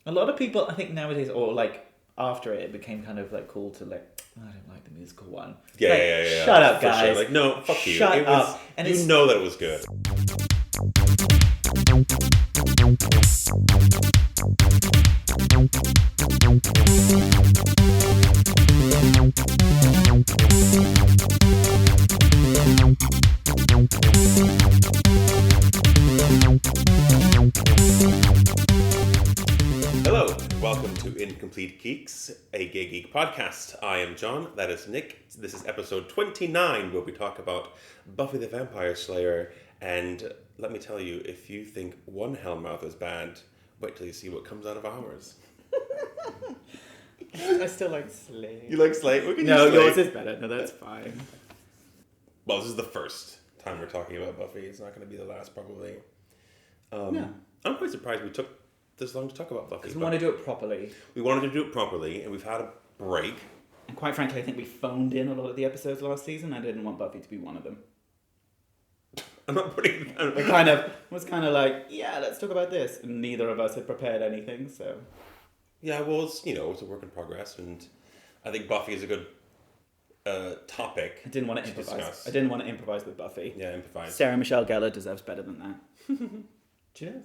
A lot of people, I think nowadays, or like after it became kind of like cool to like, I don't like the musical one. Yeah, Like, yeah. shut up, For guys. sure. Like, no, fuck you. Shut It was, up. And you it's know that it was good. Hello, and welcome to Incomplete Geeks, a gay geek podcast. I am John, that is Nick. This is episode 29, where we talk about Buffy the Vampire Slayer. And let me tell you, if you think one Hellmouth is bad, wait till you see what comes out of ours. I still like SLAYS. You like Slay? We can No, use Slay. yours is better. No, that's fine. Well, this is the first time we're talking about Buffy. It's not going to be the last, probably. No. I'm quite surprised we took this long to talk about Buffy. Because we want to do it properly. We wanted to do it properly, and we've had a break. And quite frankly, I think we phoned in a lot of the episodes last season. I didn't want Buffy to be one of them. I'm not putting... It kind of was kind of like, yeah, let's talk about this. And neither of us had prepared anything, so... Yeah, well, it's a work in progress, and I think Buffy is a good topic. I didn't want to improvise. Discuss. I didn't want to improvise with Buffy. Yeah, improvise. Sarah Michelle Gellar deserves better than that. Cheers.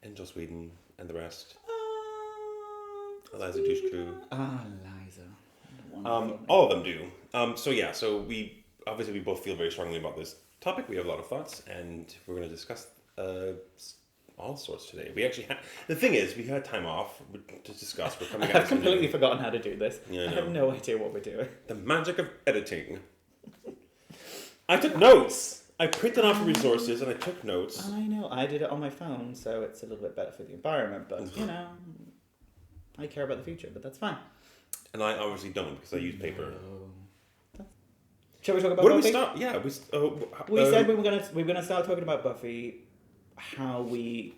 And Joss Whedon and the rest. Eliza Dushku. Liza. All of them do. So we both feel very strongly about this topic. We have a lot of thoughts, and we're going to discuss all sorts today. We actually the thing is, we had time off to discuss. We're coming. I've completely forgotten how to do this. Yeah, I have no idea what we're doing. The magic of editing. I took notes. I printed off resources and I took notes. I know. I did it on my phone, so it's a little bit better for the environment. But you know, I care about the future, but that's fine. And I obviously don't because I use paper. Shall we talk about Where do Buffy? we start? Yeah, we said we were gonna start talking about Buffy, how we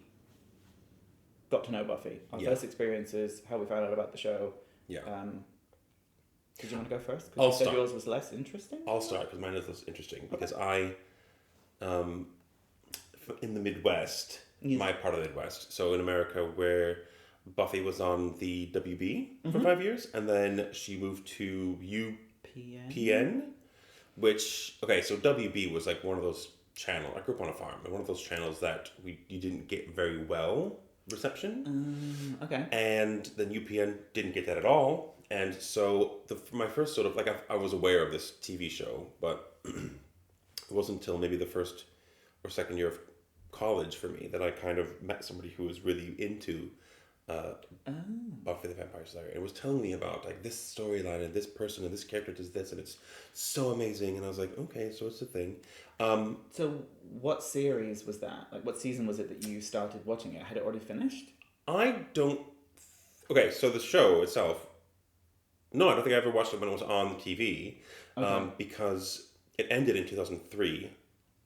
got to know Buffy, our first experiences, how we found out about the show. Yeah. Did you want to go first? I'll you said start. Yours was less interesting. I'll start because mine is less interesting because I, in the Midwest, my part of the Midwest, so in America where Buffy was on the WB for 5 years, and then she moved to UPN, which, okay, so WB was like one of those channels, I grew up on a farm, and one of those channels that you didn't get very well reception. Okay. And then UPN didn't get that at all. And so my first sort of, like, I was aware of this TV show, but it wasn't until maybe the first or second year of college for me that I kind of met somebody who was really into Buffy the Vampire Slayer. And was telling me about, like, this storyline and this person and this character does this, and it's so amazing. And I was like, okay, so it's a thing. So what series was that? Like, what season was it that you started watching it? Had it already finished? Okay, so the show itself... No, I don't think I ever watched it when it was on TV, because it ended in 2003,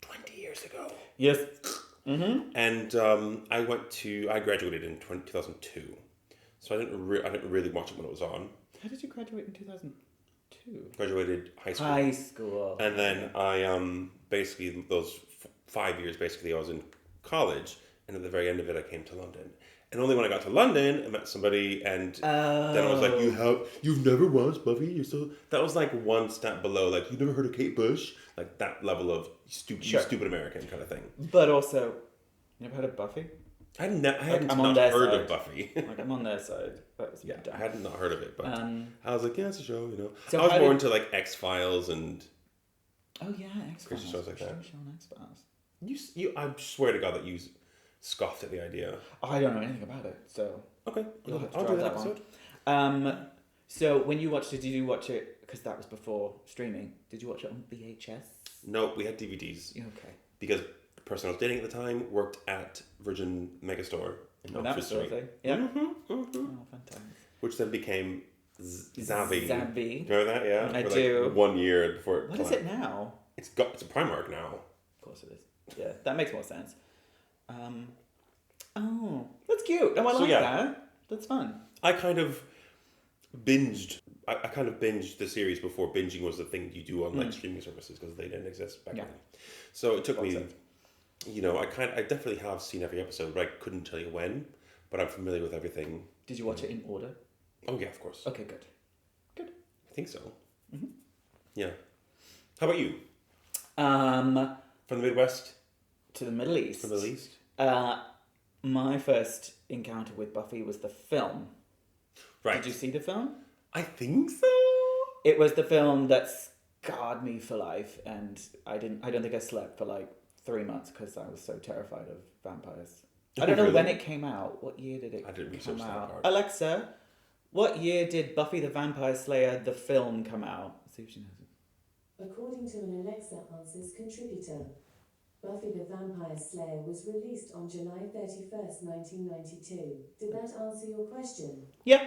20 years ago. Yes. Mm-hmm. And I graduated in 2002, so I didn't really watch it when it was on. How did you graduate in 2002? Graduated high school. High school. And then I basically those 5 years I was in college, and at the very end of it I came to London. And only when I got to London, I met somebody, and then I was like, you've never watched Buffy? You're so... That was like one step below, like, you've never heard of Kate Bush? Like, that level of stupid American kind of thing. But also, you ever heard of Buffy? I hadn't not heard of Buffy. Like, I'm on their side. That was I had not heard of it, but I was like, yeah, it's a show, you know. So I was more into, like, X-Files and... Oh, yeah, X-Files. Christian shows like that. X-Files. I swear to God that you scoffed at the idea. I don't know anything about it, so... Okay, I'll do that episode. So when you watched it, did you watch it, because that was before streaming, did you watch it on VHS? No, we had DVDs. Okay. Because the person I was dating at the time worked at Virgin Megastore in Oxford Street. Thing. Yeah. Mm-hmm. Oh, fantastic. Which then became Zavvi. Zavvi. Remember that? Yeah. I for do. Like 1 year before it. What is it now? It's a Primark now. Of course it is. Yeah, that makes more sense. Oh, that's cute. Oh, I like that. That's fun. I kind of binged the series before binging was the thing you do on like streaming services because they didn't exist back then. So it took me, I definitely have seen every episode, but I couldn't tell you when. but I'm familiar with everything. Did you watch it in order? Oh yeah, of course. Okay, good. I think so. Mm-hmm. Yeah. How about you? From From the Midwest to the Middle East. to the Middle East? My first encounter with Buffy was the film. Right. Did you see the film? I think so. It was the film that scarred me for life, and I don't think I slept for like 3 months because I was so terrified of vampires. I don't know when it came out. What year did it I didn't come research that out? part. Alexa, what year did Buffy the Vampire Slayer the film come out? Let's see if she knows it. According to an Alexa Answers contributor, Buffy the Vampire Slayer was released on July 31st, 1992. Did that answer your question? Yeah.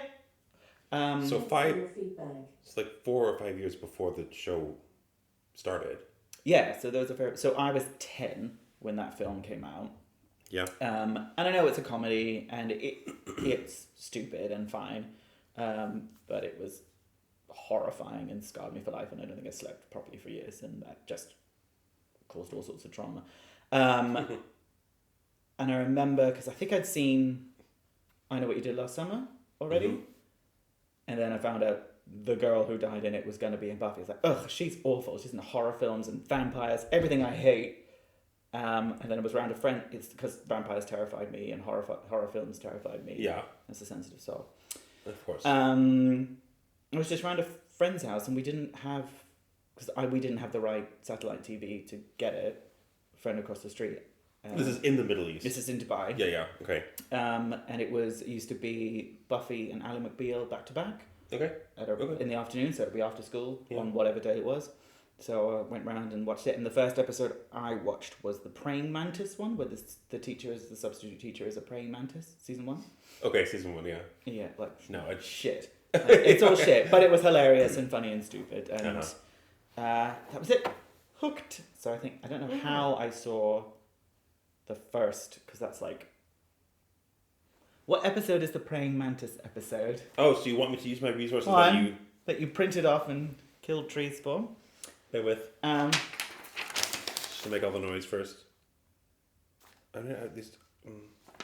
So Thanks for your feedback. It's like 4 or 5 years before the show started. Yeah, so there was so I was 10 when that film came out. Yeah. And I know it's a comedy and it's stupid and fine, but it was horrifying and scarred me for life, and I don't think I slept properly for years, and that just caused all sorts of trauma. And I remember, because I think I'd seen I Know What You Did Last Summer already, Mm-hmm. and then I found out the girl who died in it was going to be in Buffy. It's like, ugh, she's awful. She's in horror films and vampires, everything I hate. And then it was around a friend. It's because vampires terrified me and horror films terrified me. Yeah. As a sensitive soul. Of course. I was just around a friend's house, and we didn't have the right satellite TV to get it. A friend across the street. This is in the Middle East. This is in Dubai. Yeah. Okay. And it used to be Buffy and Ally McBeal back to back. Okay. In the afternoon, so it'd be after school Yeah. on whatever day it was. So I went round and watched it, and the first episode I watched was the praying mantis one, where the substitute teacher is a praying mantis, season 1. Okay, season 1, yeah. Yeah, like No, shit. It's all shit, but it was hilarious and funny and stupid, and that was it. Hooked. So I don't know how I saw the first, because that's like, what episode is the praying mantis episode? Oh, so you want me to use my resources that you printed off and killed trees for? Bear with. Just to make all the noise first. I don't know, at least.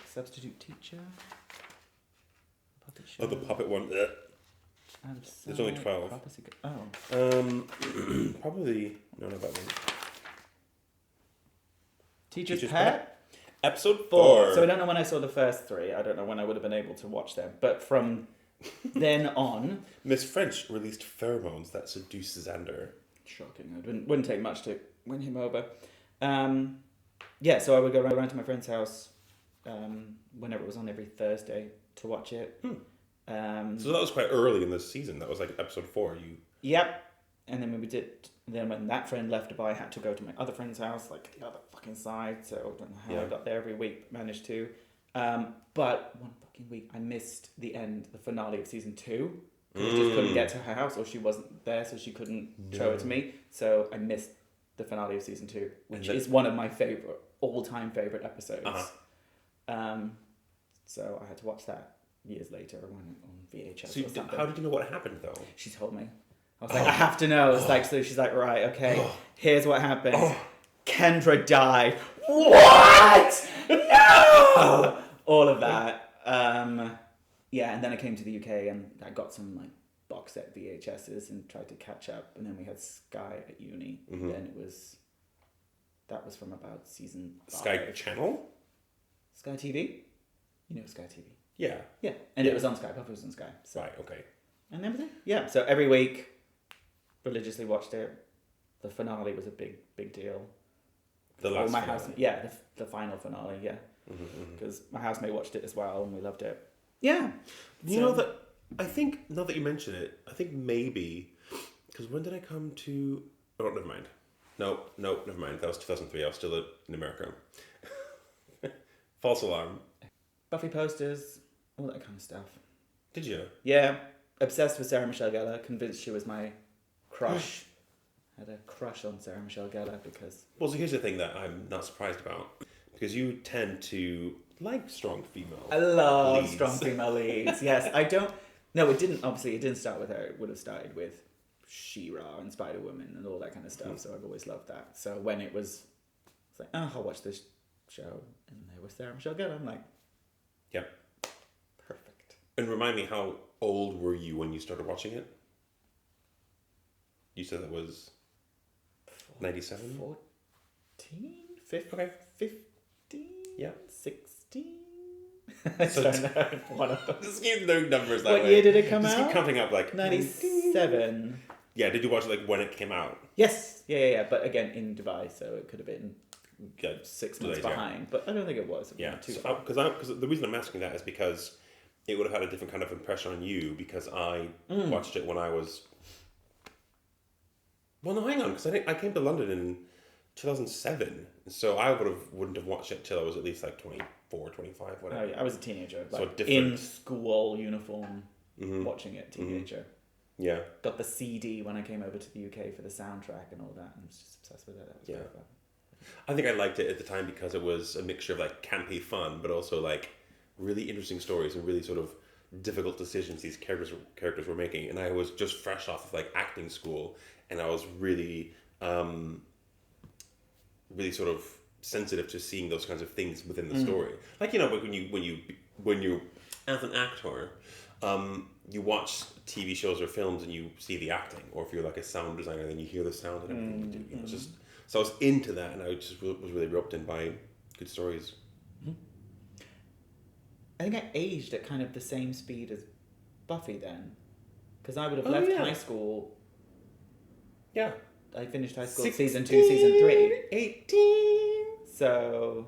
Substitute teacher. Puppet show. Oh, the puppet one. There's only 12. Probably. No, not that one. Teacher's Pet? Episode 4. So I don't know when I saw the first 3. I don't know when I would have been able to watch them. But from then on. Miss French released pheromones that seduce Xander. Shocking. It wouldn't take much to win him over. So I would go around to my friend's house whenever it was on, every Thursday, to watch it. So that was quite early in the season. That was like episode 4. Yep. And then when that friend left Dubai, I had to go to my other friend's house, like the other fucking side. So I don't know how I got there every week, managed to. But one fucking week I missed the finale of season 2. I just couldn't get to her house, or she wasn't there, so she couldn't show it to me. So I missed the finale of season 2, which is one of my all-time favorite episodes. So I had to watch that years later on VHS. So or something. how did you know what happened though? She told me. I was like, I have to know. It's like, so she's like, right, okay, here's what happened. Kendra died. What? No! All of that. And then I came to the UK and I got some like box set VHSs and tried to catch up. And then we had Sky at uni. Mm-hmm. Then that was from about season 5. Sky Channel? Sky TV? You know Sky TV. Yeah. Yeah. And it was on Sky. Buffy was on Sky. So. Right, okay. And everything. Yeah. So every week, religiously watched it. The finale was a big deal. The last finale. The final finale, yeah. Mm-hmm. Because my housemate watched it as well and we loved it. Yeah. You know that, I think, now that you mention it, I think maybe, because when did I come to, oh, never mind. No, never mind. That was 2003. I was still in America. False alarm. Buffy posters, all that kind of stuff. Did you? Yeah. Obsessed with Sarah Michelle Gellar. Convinced she was my crush. Had a crush on Sarah Michelle Gellar because... Well, so here's the thing that I'm not surprised about. Because you tend to like strong female I love leads. strong female leads. Yes, I don't... No, it didn't start with her. It would have started with She-Ra and Spider-Woman and all that kind of stuff. So I've always loved that. So when it's like, I'll watch this show. And there was Sarah Michelle Gellar. I'm like... Yep. And remind me, how old were you when you started watching it? You said that was 97? 14? 15? Okay. 15? Yeah. 16? I don't know. One of them. Just keep the numbers that What way. year did it come Just out? keep counting up, like... 97. Yeah, did you watch it, like, when it came out? Yes. Yeah. But again, in Dubai, so it could have been Yeah, 6 months delays, yeah. behind. But I don't think it was. Yeah, Too because the reason I'm asking that is because it would have had a different kind of impression on you, because I watched it when I was... Well, no, hang on, because I came to London in 2007, so I wouldn't have watched it till I was at least like 24, 25, whatever. Oh, yeah, I was a teenager. So Like, different. in school uniform, watching it, teenager. Yeah. Got the CD when I came over to the UK for the soundtrack and all that, and was just obsessed with it. That was very fun. I think I liked it at the time because it was a mixture of like campy fun, but also like really interesting stories and really sort of difficult decisions these characters were making. And I was just fresh off of like acting school, and I was really really sort of sensitive to seeing those kinds of things within the story. Like, you know, when you as an actor, you watch TV shows or films and you see the acting, or if you're like a sound designer, then you hear the sound and everything you do. You know, it's just, so I was into that, and I just was really roped in by good stories. I think I aged at kind of the same speed as Buffy then, because I would have left high school. Yeah. I finished high school 16, season 2, season 3. 18. So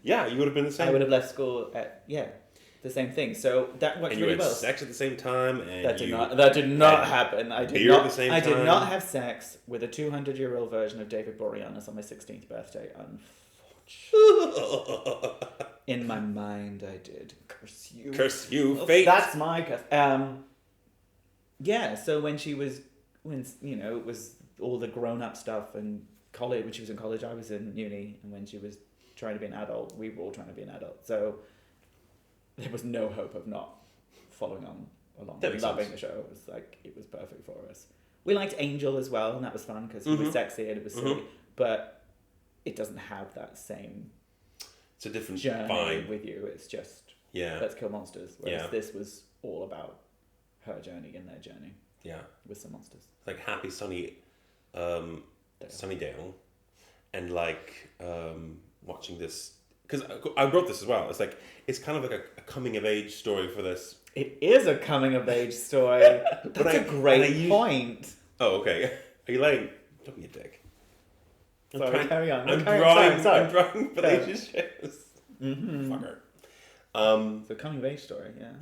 Yeah, you would have been the same. I would have left school at the same thing. So that worked And you really had well. sex at the same time, and That did not happen. I beer at the same I did time. not have sex with a 200-year-old version of David Boreanaz on my 16th birthday. In my mind, I did. Curse you. Curse you, fate. That's my curse. Yeah. So when it was all the grown-up stuff and college. When she was in college, I was in uni, and when she was trying to be an adult, we were all trying to be an adult. So there was no hope of not following on along. That makes Loving sense. the show. It was perfect for us. We liked Angel as well, and that was fun because he was sexy and it was silly, but it doesn't have that same It's a different journey vibe. with you. It's just Yeah. let's kill monsters. Whereas Yeah. this was all about her journey and their journey Yeah. with some monsters. Like happy, sunny, Sunnydale, and like watching this, because I wrote this as well. It's like, it's kind of like a coming of age story for this. It is a coming of age story. That's a great point. Oh, okay. Are you like, don't be a dick. Sorry, carry on. I'm Sorry. I'm drawing relationships. Fucker. So coming of age story, yeah.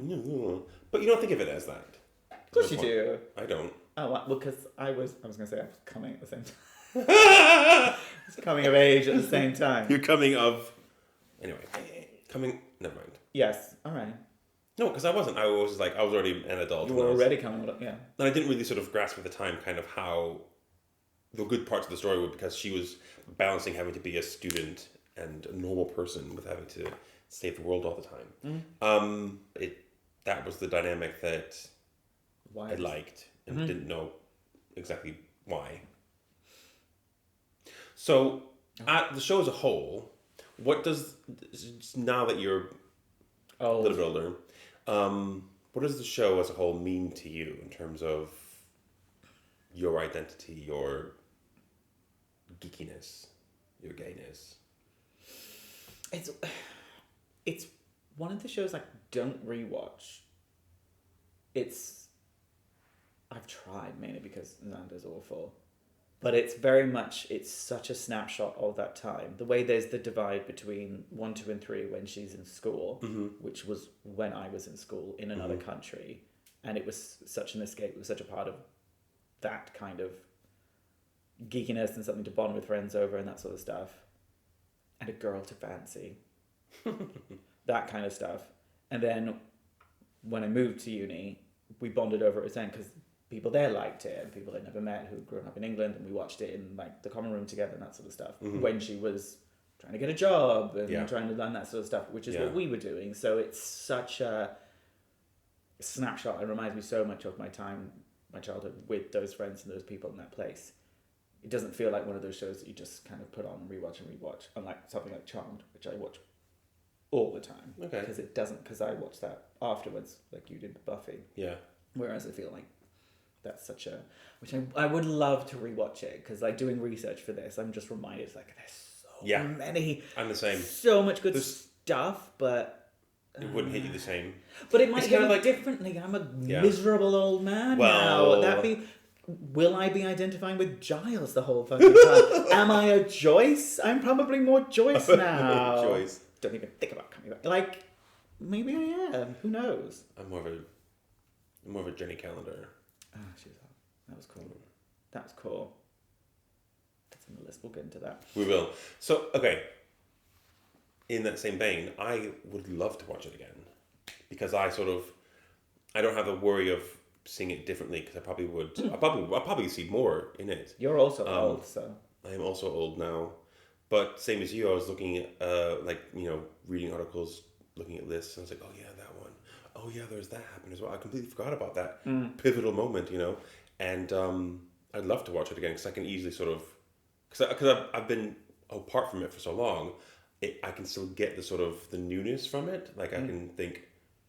But you don't think of it as that. Of course you do. I don't. Oh, well, because I was going to say I was coming at the same time. I was coming of age at the same time. You're coming of... Anyway. Never mind. Yes, all right. No, because I wasn't. I was like, I was already an adult. You were already coming, yeah. And I didn't really sort of grasp at the time kind of how the good parts of the story were, because she was balancing having to be a student and a normal person with having to save the world all the time. That was the dynamic that I liked and didn't know exactly why. So, at the show as a whole, what does, now that you're a little bit older, what does the show as a whole mean to you in terms of your identity, your geekiness, your gayness? It's one of the shows I don't rewatch. I've tried, mainly because Xander's awful. But it's very much, it's such a snapshot of that time. The way there's the divide between 1, 2, and 3 when she's in school, which was when I was in school in another country. And it was such an escape. It was such a part of that kind of geekiness and something to bond with friends over and that sort of stuff. And a girl to fancy. That kind of stuff. And then when I moved to uni, we bonded over it then because people there liked it, and people I'd never met who'd grown up in England, and we watched it in like the common room together and that sort of stuff. When she was trying to get a job and trying to learn that sort of stuff, which is what we were doing. So it's such a snapshot. It reminds me so much of my childhood with those friends and those people in that place. It doesn't feel like one of those shows that you just kind of put on and rewatch, unlike something like Charmed, which I watch all the time. Okay. Because I watched that afterwards, like you did with Buffy. Yeah. Whereas I feel like that's such a... Which I would love to rewatch it, because like doing research for this, I'm just reminded, like, there's so many... I'm the same. So much good stuff, but... It wouldn't hit you the same. But it might It's hit kind me of like... differently. I'm a miserable old man now. Will I be identifying with Giles the whole fucking time? Am I a Joyce? I'm probably more Joyce now. Joyce. Don't even think about coming back. Like, maybe I am. Who knows? I'm more of a Jenny Calendar. Oh, she was hot. That was cool. That was cool. That's on the list. We'll get into that. We will. So, okay. In that same vein, I would love to watch it again. Because I don't have the worry of seeing it differently, because I probably would. I'll probably see more in it. You're also old, so. I am also old now. But same as you, I was looking at, reading articles, looking at lists, and I was like, oh yeah, that one. Oh yeah, there's that happened as well. I completely forgot about that pivotal moment, And I'd love to watch it again, because I can easily because I've been apart from it for so long, I can still get the newness from it. Like I can think,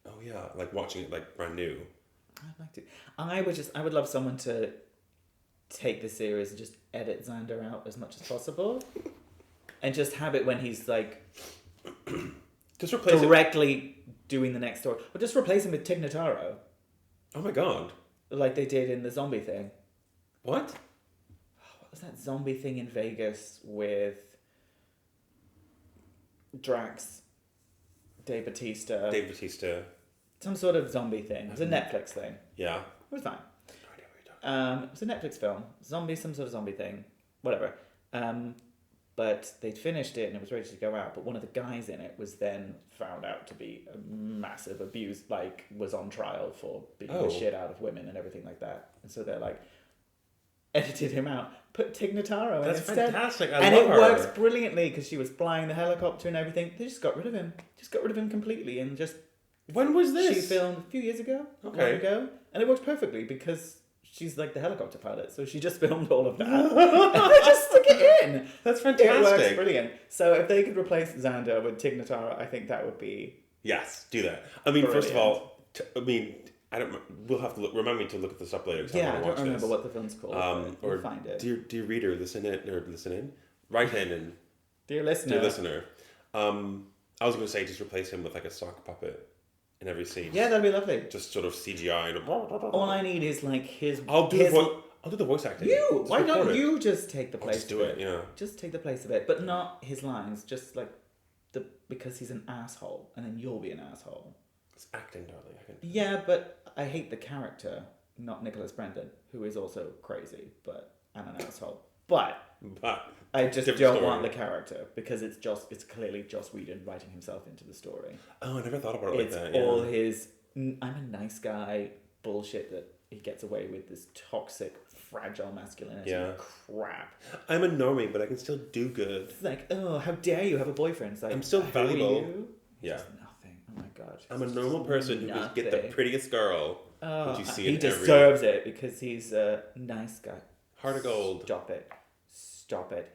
oh yeah, like watching it like brand new. I'd like to. I would love someone to take the series and just edit Xander out as much as possible, and just have it when he's like, just replace directly doing the next story, or just replace him with Tig Notaro. Oh my god! Like they did in the zombie thing. What? What was that zombie thing in Vegas with Drax, Dave Bautista? Some sort of zombie thing. It was a Netflix thing. Yeah. It was fine. It was a Netflix film. Some sort of zombie thing. Whatever. But they'd finished it and it was ready to go out. But one of the guys in it was then found out to be a massive abuse, like was on trial for beating the shit out of women and everything like that. And so they're like, edited him out, put Tig Notaro in instead. That's fantastic. And it works brilliantly because she was flying the helicopter and everything. They just got rid of him. Just got rid of him completely and just... When was this? She filmed a few years ago. Okay. A long ago. And it works perfectly because she's like the helicopter pilot. So she just filmed all of that. And they just stuck it in. That's fantastic. It works brilliant. So if they could replace Xander with Tig Notaro, I think that would be... Yes, do that. I mean, brilliant. First of all, I don't. We'll have to remind me to look at this up later. Yeah, I don't remember what the film's called. Or we'll find it. Dear reader, listen in. Write in and... Dear listener. I was going to say just replace him with like a sock puppet in every scene. Yeah, that'd be lovely. Just sort of CGI. All I need is like his... I'll do the voice acting. Why don't you just take the place of it? Yeah. Just take the place of it, but not his lines. Just like because he's an asshole, and then you'll be an asshole. It's acting, darling. Yeah, but I hate the character, not Nicholas Brendon, who is also crazy, and an asshole. But I just don't want the character because it's clearly Joss Whedon writing himself into the story. Oh, I never thought about it like that. It's all his I'm a nice guy bullshit that he gets away with, this toxic, fragile masculinity crap. I'm a normie, but I can still do good. It's like, oh, how dare you have a boyfriend? It's like, I'm still valuable. You? Yeah. Just nothing. Oh my god. I'm a normal person who can get the prettiest girl. Oh, you see he deserves it because he's a nice guy. Heart of gold. Stop it.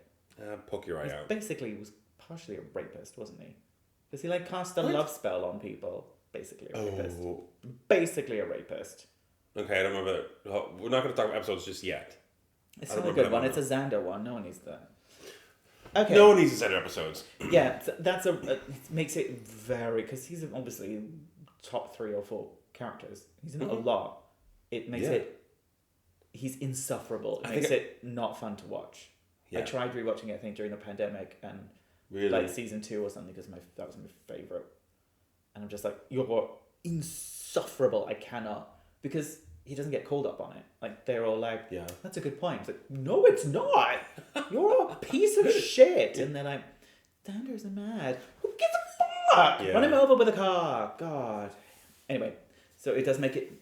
Poke your eye out. Basically, was partially a rapist, wasn't he? Because he like cast a love spell on people. Basically a rapist. Basically a rapist. Okay, I don't remember. We're not going to talk about episodes just yet. It's not a good one. It's a Xander one. No one needs that. Okay. No one needs to Xander episodes. Yeah, it makes it very... Because he's obviously top 3 or 4 characters. He's in a lot. It makes it... He's insufferable. It makes it not fun to watch. Yeah. I tried rewatching it, I think, during the pandemic and like season 2 or something because that was my favourite. And I'm just like, you're insufferable. I cannot... Because he doesn't get called up on it. Like, they're all like, that's a good point. It's like, no, it's not. You're a piece of shit. And they're like, Xander's mad. Who gives a fuck? Yeah. Run him over with a car. God. Anyway, so it does make it,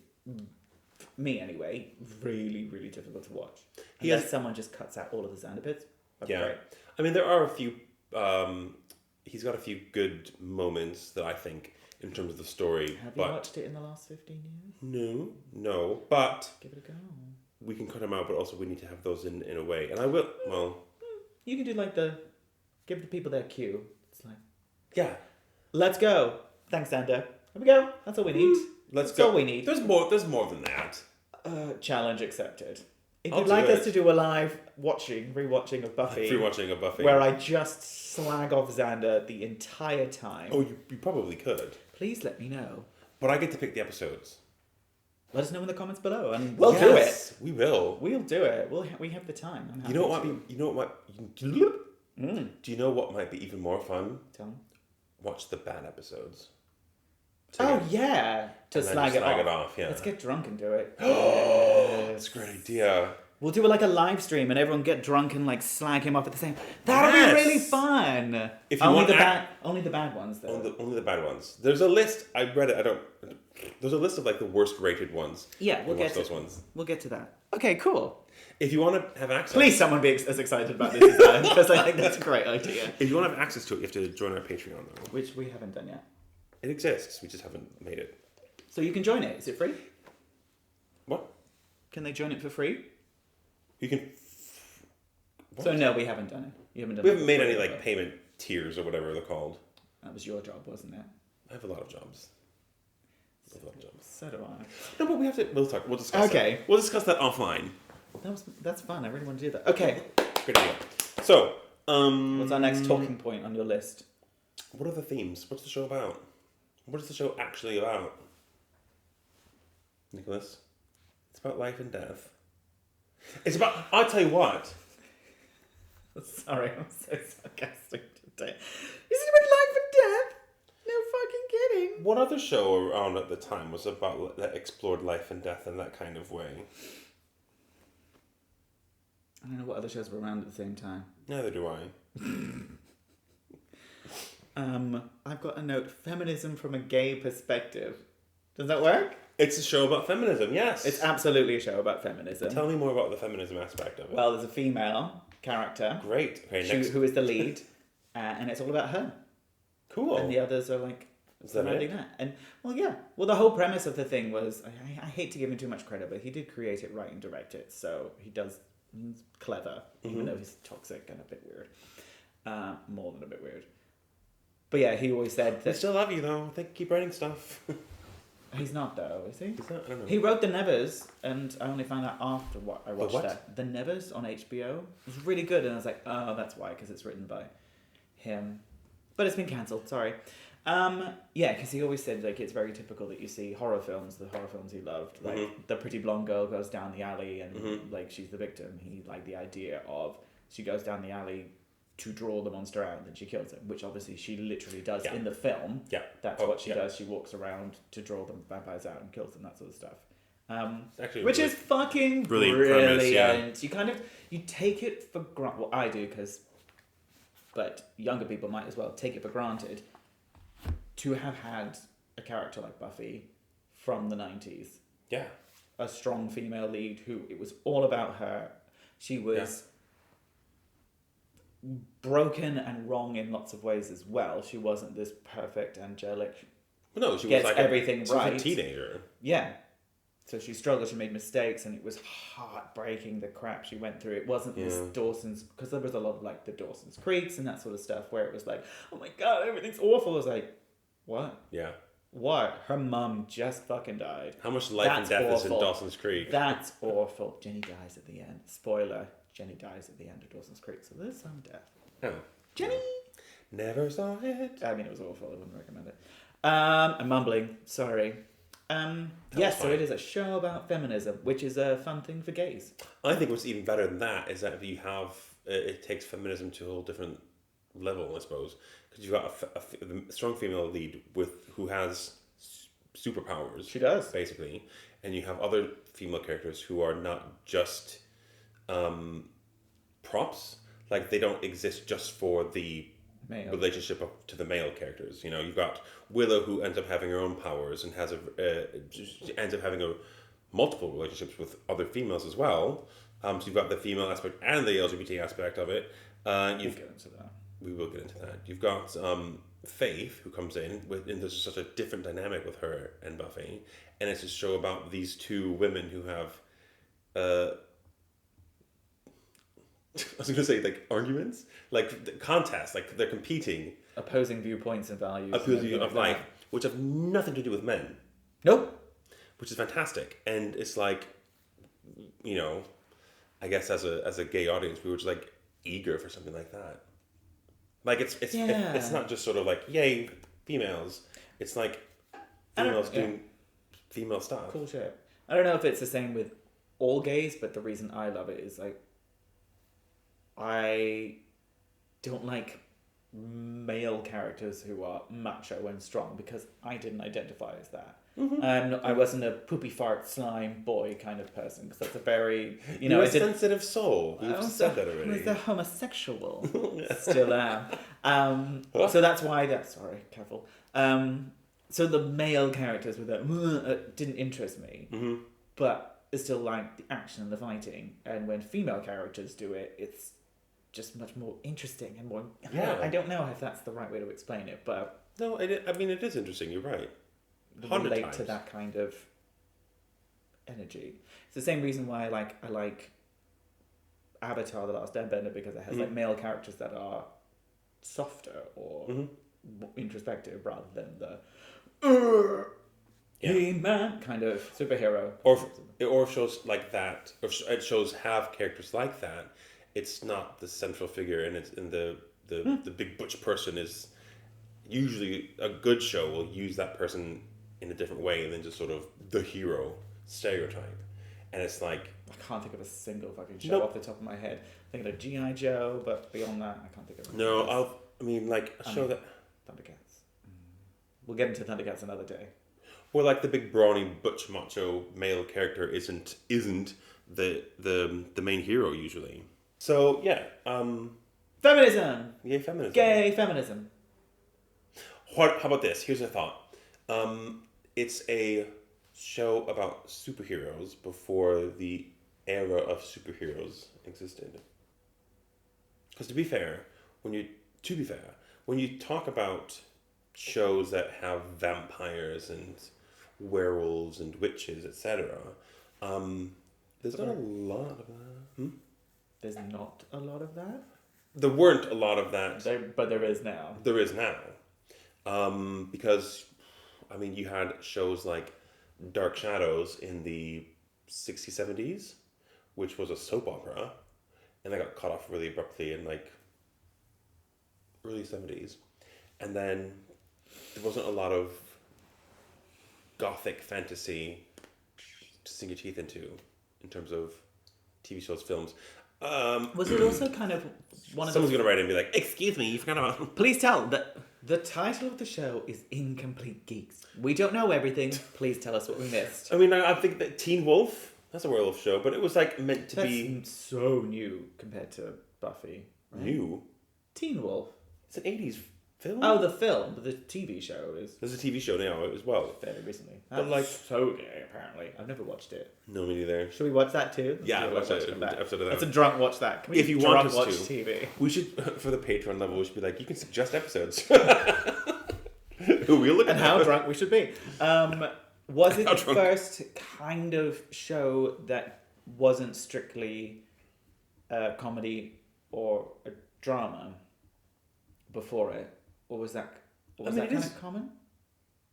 me anyway, really, really difficult to watch. Unless someone just cuts out all of the Xander bits. That'd be great. I mean, there are a few, he's got a few good moments that I think... in terms of the story. Have you watched it in the last 15 years? No, but... Give it a go. We can cut them out, but also we need to have those in a way. And I will, You can do like give the people their cue. It's like... Yeah. Let's go. Thanks, Xander. Here we go. That's all we need. Let's That's go. all we need. There's more than that. Challenge accepted. If I'll you'd do like it. us to do a live rewatching of Buffy, Rewatching a Buffy. where I just slag off Xander the entire time, Oh, you probably could. please let me know. But I get to pick the episodes. Let us know in the comments below, and we'll do it. Yes, we will. We'll do it. We have the time. I'm happy You know what? to. You know what? Do you know what might be even more fun? Tell me. Watch the bad episodes. Oh yeah, to And then slag just it off. Yeah. Let's get drunk and do it. That's a great idea. We'll do like a live stream and everyone get drunk and like slag him off at the same. That'll be really fun. If you only want the bad, only the bad ones though. Only the bad ones. There's a list. I read it. There's a list of like the worst rated ones. Yeah, we'll get to those ones. We'll get to that. Okay, cool. If you want to have access, Please, someone be as excited about this as I am, because I think that's a great idea. If you want to have access to it, you have to join our Patreon though. Which we haven't done yet. It exists. We just haven't made it. So you can join it. Is it free? What? Can they join it for free? You can. What? So no, we haven't done it. You haven't done. We it haven't for made free, any like but payment tiers or whatever they're called. That was your job, wasn't it? I have a lot of jobs. I have a lot of jobs. So do I. No, but we have to. We'll talk. We'll discuss. Okay. That. We'll discuss that offline. That's fun. I really want to do that. Okay. Good idea. So, What's our next talking point on your list? what are the themes? What's the show about? What is the show actually about? Nicholas? It's about life and death. It's about... I'll tell you what. Sorry, I'm so sarcastic today. Is it about life and death? No fucking kidding. What other show around at the time was about that explored life and death in that kind of way? I don't know what other shows were around at the same time. Neither do I. I've got a note: feminism from a gay perspective. Does that work? It's a show about feminism, yes. It's absolutely a show about feminism. Tell me more about the feminism aspect of it. Well, there's a female character Great. Okay, next. who is the lead, and it's all about her. Cool. And the others are like Is that surrounding it? that. And well, yeah. Well, the whole premise of the thing was I hate to give him too much credit, but he did create it, write and direct it, so he's clever, even though he's toxic and a bit weird, more than a bit weird. But yeah, he always said I that still love you though. I think keep writing stuff. he's not though, is he? Is that? I don't know. He wrote The Nevers, and I only found out after what I watched what? that. The Nevers on HBO. It was really good, and I was like, oh, that's why, because it's written by him. But it's been cancelled, sorry. Yeah, because he always said, like, it's very typical that you see horror films, the horror films he loved, like, the pretty blonde girl goes down the alley and, like, she's the victim. He liked the idea of she goes down the alley to draw the monster out and then she kills him, which obviously she literally does in the film. Yeah. That's what she does. She walks around to draw the vampires out and kills them, that sort of stuff. Actually, Which is fucking brilliant brilliant. premise, yeah. You take it for granted. Well, I do, but younger people might as well take it for granted to have had a character like Buffy from the 90s. Yeah. A strong female lead who it was all about her. She was broken and wrong in lots of ways as well. She wasn't this perfect angelic. But no, she Gets was like everything she was right. a teenager. Yeah. So she struggled, she made mistakes, and it was heartbreaking the crap she went through. It wasn't this Dawson's, because there was a lot of like the Dawson's Creeks and that sort of stuff where it was like, oh my god, everything's awful. I was like, what? Yeah. What? Her mum just fucking died. How much life and death is in awful. Dawson's Creek? That's awful. Jenny dies at the end. Spoiler, Jenny dies at the end of Dawson's Creek, so there's some death. Oh. Jenny! Never saw it. I mean, it was awful. I wouldn't recommend it. I'm mumbling. Sorry. Yes, so fine. it is a show about feminism, which is a fun thing for gays. I think what's even better than that is that you have it takes feminism to a whole different level, I suppose, because you've got a strong female lead who has superpowers. She does, basically, and you have other female characters who are not just props. Like they don't exist just for the relationship to the male characters. You know, you've got Willow who ends up having her own powers and has ends up having multiple relationships with other females as well. So you've got the female aspect and the LGBT aspect of it. We'll get into that. We will get into that. You've got Faith who comes in and there's such a different dynamic with her and Buffy, and it's a show about these two women who have. I was going to say like arguments, like contests, like they're competing opposing viewpoints and values. Opposing of life, which have nothing to do with men. Nope. Which is fantastic. And it's like, you know, I guess as a gay audience, we were just like eager for something like that. Like it's not just sort of like, yay, females. It's like females doing female stuff. Cool shit. I don't know if it's the same with all gays, but the reason I love it is like I don't like male characters who are macho and strong because I didn't identify as that. I wasn't a poopy fart slime boy kind of person because that's a very You're a sensitive soul. You've said that already. I was a homosexual. Still am. So that's why careful. So the male characters with that didn't interest me, but I still like the action and the fighting. And when female characters do it, it's just much more interesting and more. I don't know if that's the right way to explain it, but no, I mean it is interesting. You're right. Relate to that kind of energy. It's the same reason why I like Avatar: The Last Airbender because it has like male characters that are softer or introspective rather than the hey man kind of superhero. Or shows like that, or it shows have characters like that. It's not the central figure, and the big butch person is usually a good show will use that person in a different way than just sort of the hero stereotype. And it's like I can't think of a single fucking show off the top of my head. I'm thinking of G.I. Joe, but beyond that, I can't think of anything else. Show that Thundercats. We'll get into Thundercats another day. Well, like the big brawny butch macho male character isn't the main hero usually. So yeah, feminism. Yay, feminism. Gay feminism. How about this? Here's a thought. It's a show about superheroes before the era of superheroes existed. Because to be fair, when you talk about shows that have vampires and werewolves and witches, etc., there's not a lot of that. There's not a lot of that? There weren't a lot of that. But there is now. There is now. Because, I mean, you had shows like Dark Shadows in the 60s, 70s, which was a soap opera, and that got cut off really abruptly in like early 70s. And then there wasn't a lot of gothic fantasy to sink your teeth into in terms of TV shows, films. Was it also kind of one of someone's going to write in and be like, excuse me, you forgot about... Please tell that the title of the show is Incomplete Geeks. We don't know everything. Please tell us what we missed. I mean, I think that Teen Wolf, that's a werewolf show, but it was like meant to be... so new compared to Buffy. Right? New? Teen Wolf. It's an 80s film? Oh, the film, but the TV show is... There's a TV show now as well. Fairly recently. But like... so gay, apparently. I've never watched it. No, me neither. Should we watch that too? Yeah, watch that. It's a drunk watch that. Can we if you want us watch to. TV? We should, for the Patreon level, we should be like, you can suggest episodes. We'll look at how drunk we should be. Was it the first kind of show that wasn't strictly a comedy or a drama before it? Or was that kind of common?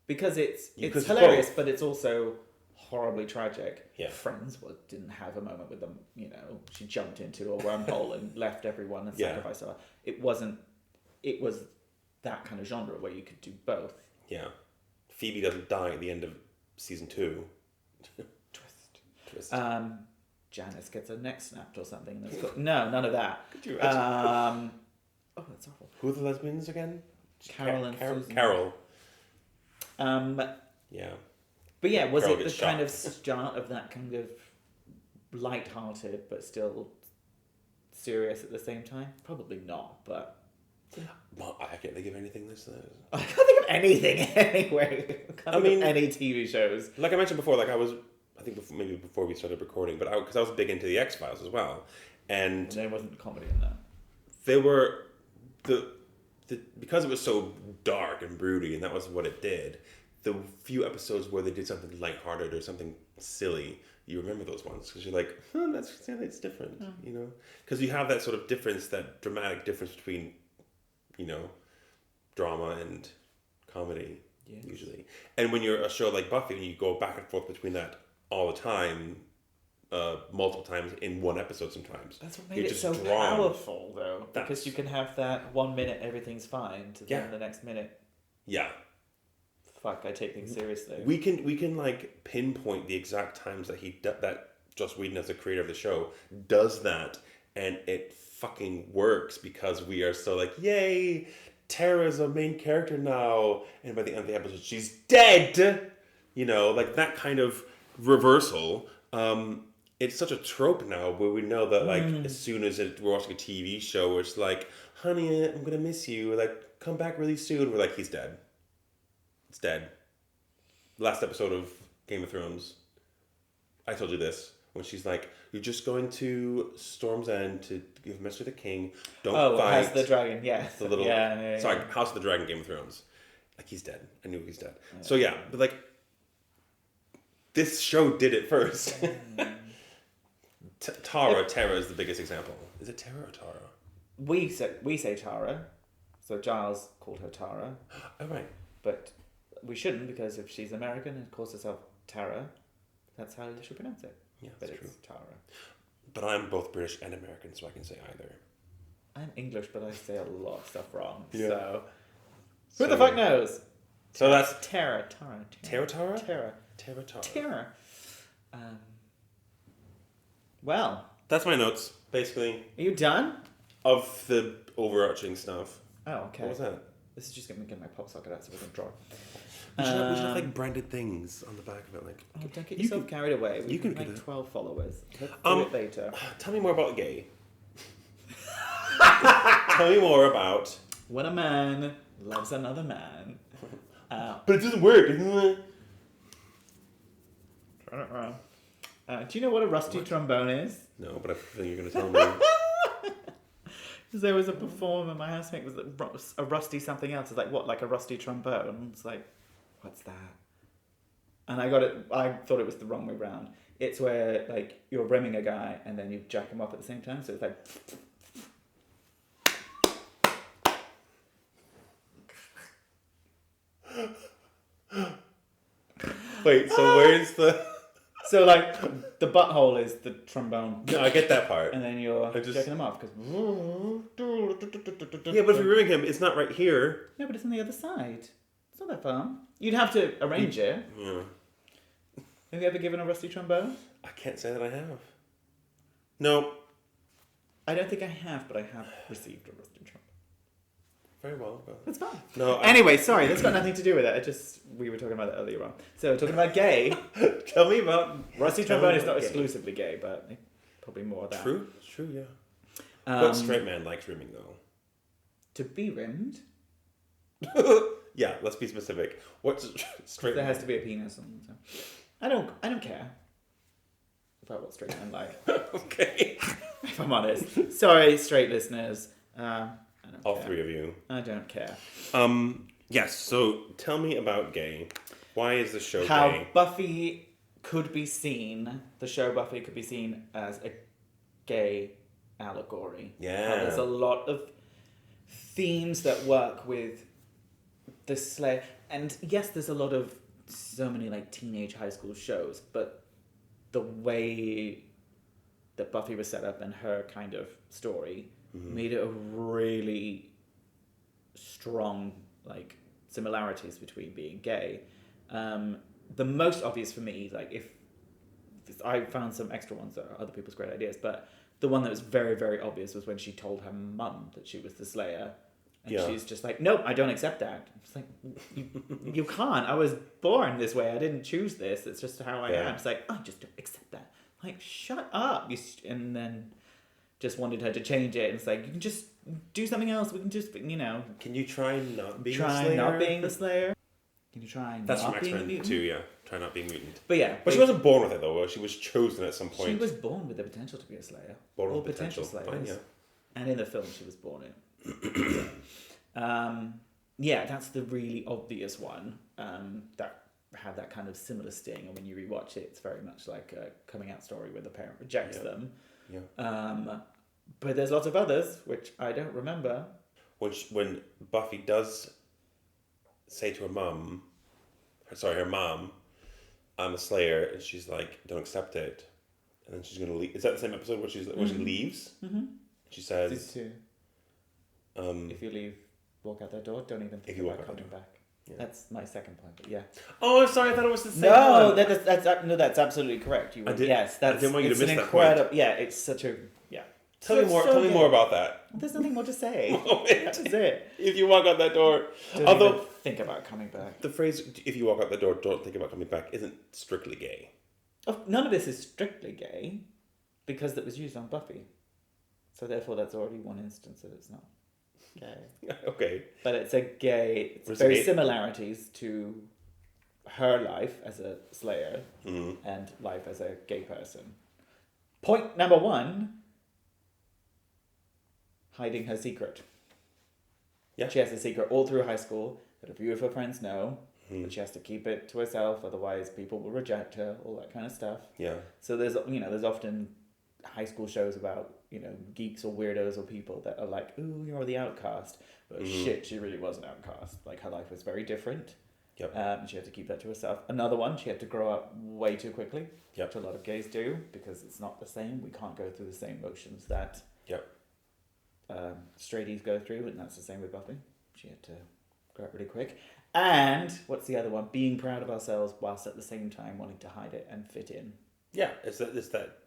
Because it's hilarious, but it's also horribly tragic. Yeah. Friends didn't have a moment with them. You know, she jumped into a wormhole and left everyone and sacrificed her. It was that kind of genre where you could do both. Yeah. Phoebe doesn't die at the end of season 2. Twist. Janice gets her neck snapped or something. No, none of that. Could you imagine? Oh, that's awful. Who are the lesbians again? Carol and Susan. Carol. Yeah. But yeah, was it the kind of start of that kind of light-hearted but still serious at the same time? Probably not, but... Well, I can't think of anything this is. I can't think of anything anyway. I can't think of any TV shows. Like I mentioned before, maybe before we started recording, but because I was big into the X-Files as well. And there wasn't comedy in that. They were... because it was so dark and broody, and that was what it did, the few episodes where they did something lighthearted or something silly, you remember those ones because you're like, it's different, you know? Because you have that sort of difference, that dramatic difference between, you know, drama and comedy, Yes. usually. And when you're a show like Buffy, and you go back and forth between that all the time, multiple times in one episode sometimes. That's what made You're it just so drawn. powerful, though. Because you can have that 1 minute, everything's fine, to then the next minute, Yeah. fuck, I take things seriously. We can like pinpoint the exact times that that Joss Whedon, as the creator of the show, does that, and it fucking works because we are so like, yay, Tara's a main character now, and by the end of the episode, she's dead. You know, like that kind of reversal. It's such a trope now, where we know that like as soon as we're watching a TV show, where it's like, honey, I'm gonna miss you. Like, come back really soon. We're like, he's dead. It's dead. Last episode of Game of Thrones, I told you this, when she's like, you're just going to Storm's End to give a message to the king. Don't fight. House of the Dragon, yes. The little, sorry, House of the Dragon, Game of Thrones. Like, he's dead. I knew he's dead. Yeah. So yeah, but like, this show did it first. Tara is the biggest example. Is it Tara or Tara? We say Tara, so Giles called her Tara. Oh, right. But we shouldn't, because if she's American and calls herself Tara, that's how you should pronounce it. Yeah, but that's it's true. Tara. But I'm both British and American, so I can say either. I'm English, but I say a lot of stuff wrong. Yeah. So who the fuck knows? So that's Tara. Well, that's my notes, basically. Are you done? Of the overarching stuff. Oh, okay. What was that? This is just going to get my pop socket out so we can draw. We should have like branded things on the back of it, like. Oh, don't get yourself carried away. We can make 12 followers. Let's do it later. Tell me more about gay. Tell me more about when a man loves another man. But it doesn't work, doesn't it? Turn it around. Do you know what a rusty trombone is? No, but I think you're going to tell me. Because there was a performer, my housemate was a rusty something else. It's like, what, like a rusty trombone? It's like, what's that? And I thought it was the wrong way round. It's where, like, you're rimming a guy and then you jack him up at the same time. So it's like... Wait, so where's the... So, like, the butthole is the trombone. No, I get that part. And then you're jacking him off. Cause... Yeah, but if you're rimming him, it's not right here. No, but it's on the other side. It's not that far. You'd have to arrange it. Yeah. Have you ever given a rusty trombone? I can't say that I have. No. I don't think I have, but I have received a rusty trombone. Very well. That's fine. No. Anyway, sorry, that's got nothing to do with it. We were talking about that earlier on. So, talking about gay. Tell me about... Rusty trombone is not exclusively gay, but probably more of that. True, yeah. What straight man likes rimming, though? To be rimmed? Yeah, let's be specific. What's straight There man? has to be a penis on it. So. I don't care about what straight men like. Okay. If I'm honest. Sorry, straight listeners. I don't All care. three of you. I don't care. Yes, so tell me about gay. Why is the show How gay? Buffy could be seen, the show Buffy could be seen as a gay allegory. Yeah. How there's a lot of themes that work with the Slay. And yes, there's a lot of so many like teenage high school shows, but the way that Buffy was set up and her kind of story made it a really strong like similarities between being gay. The most obvious for me, like if I found some extra ones that are other people's great ideas, but the one that was very, very obvious was when she told her mum that she was the Slayer. And she's just like, nope, I don't accept that. It's like, you can't. I was born this way. I didn't choose this. It's just how I am. It's like, I just don't accept that. Like, shut up. And then just wanted her to change it. And it's like, you can just do something else. We can just, Can you try not being the try Slayer? not being the Slayer. Can you try That's not from being a X-Men mutant? 2, yeah. Try not being mutant. But yeah. But she wasn't born with it, though. She was chosen at some point. She was born with the potential to be a Slayer. Born All with potential. Slayers. Fine, yeah. And in the film, she was born in. Yeah, that's the really obvious one that had that kind of similar sting. And when you rewatch it, it's very much like a coming out story where the parent rejects them. Yeah. But there's lots of others, which I don't remember. When Buffy does say to her mom, her mom, I'm a Slayer, and she's like, don't accept it. And then she's going to leave. Is that the same episode where she leaves? Mm-hmm. She says... Season 2. If you leave, walk out that door, don't even think about coming back. Yeah. That's my second point, but yeah. Oh, I'm sorry, I thought it was the same No, one. that's absolutely correct. Yes, I didn't want you to miss that point. Yeah, it's such a... Yeah. Tell me more about that. There's nothing more to say. That's it. If you walk out that door... Don't even think about coming back. The phrase, if you walk out the door, don't think about coming back, isn't strictly gay. Oh, none of this is strictly gay, because that was used on Buffy. So therefore that's already one instance that it's not gay. Okay. But it's a gay... It's very similarities to her life as a Slayer and life as a gay person. Point number 1... hiding her secret. Yeah. She has a secret all through high school that a few of her friends know, but she has to keep it to herself, otherwise people will reject her, all that kind of stuff. Yeah. So there's often high school shows about, geeks or weirdos or people that are like, ooh, you're the outcast. But shit, she really was an outcast. Like, her life was very different. Yep. She had to keep that to herself. Another one, she had to grow up way too quickly, yep. which a lot of gays do, because it's not the same. We can't go through the same motions that... Yep. straighties go through, and that's the same with Buffy. She had to grow up really quick. And what's the other one? Being proud of ourselves whilst at the same time wanting to hide it and fit in. Yeah, it's that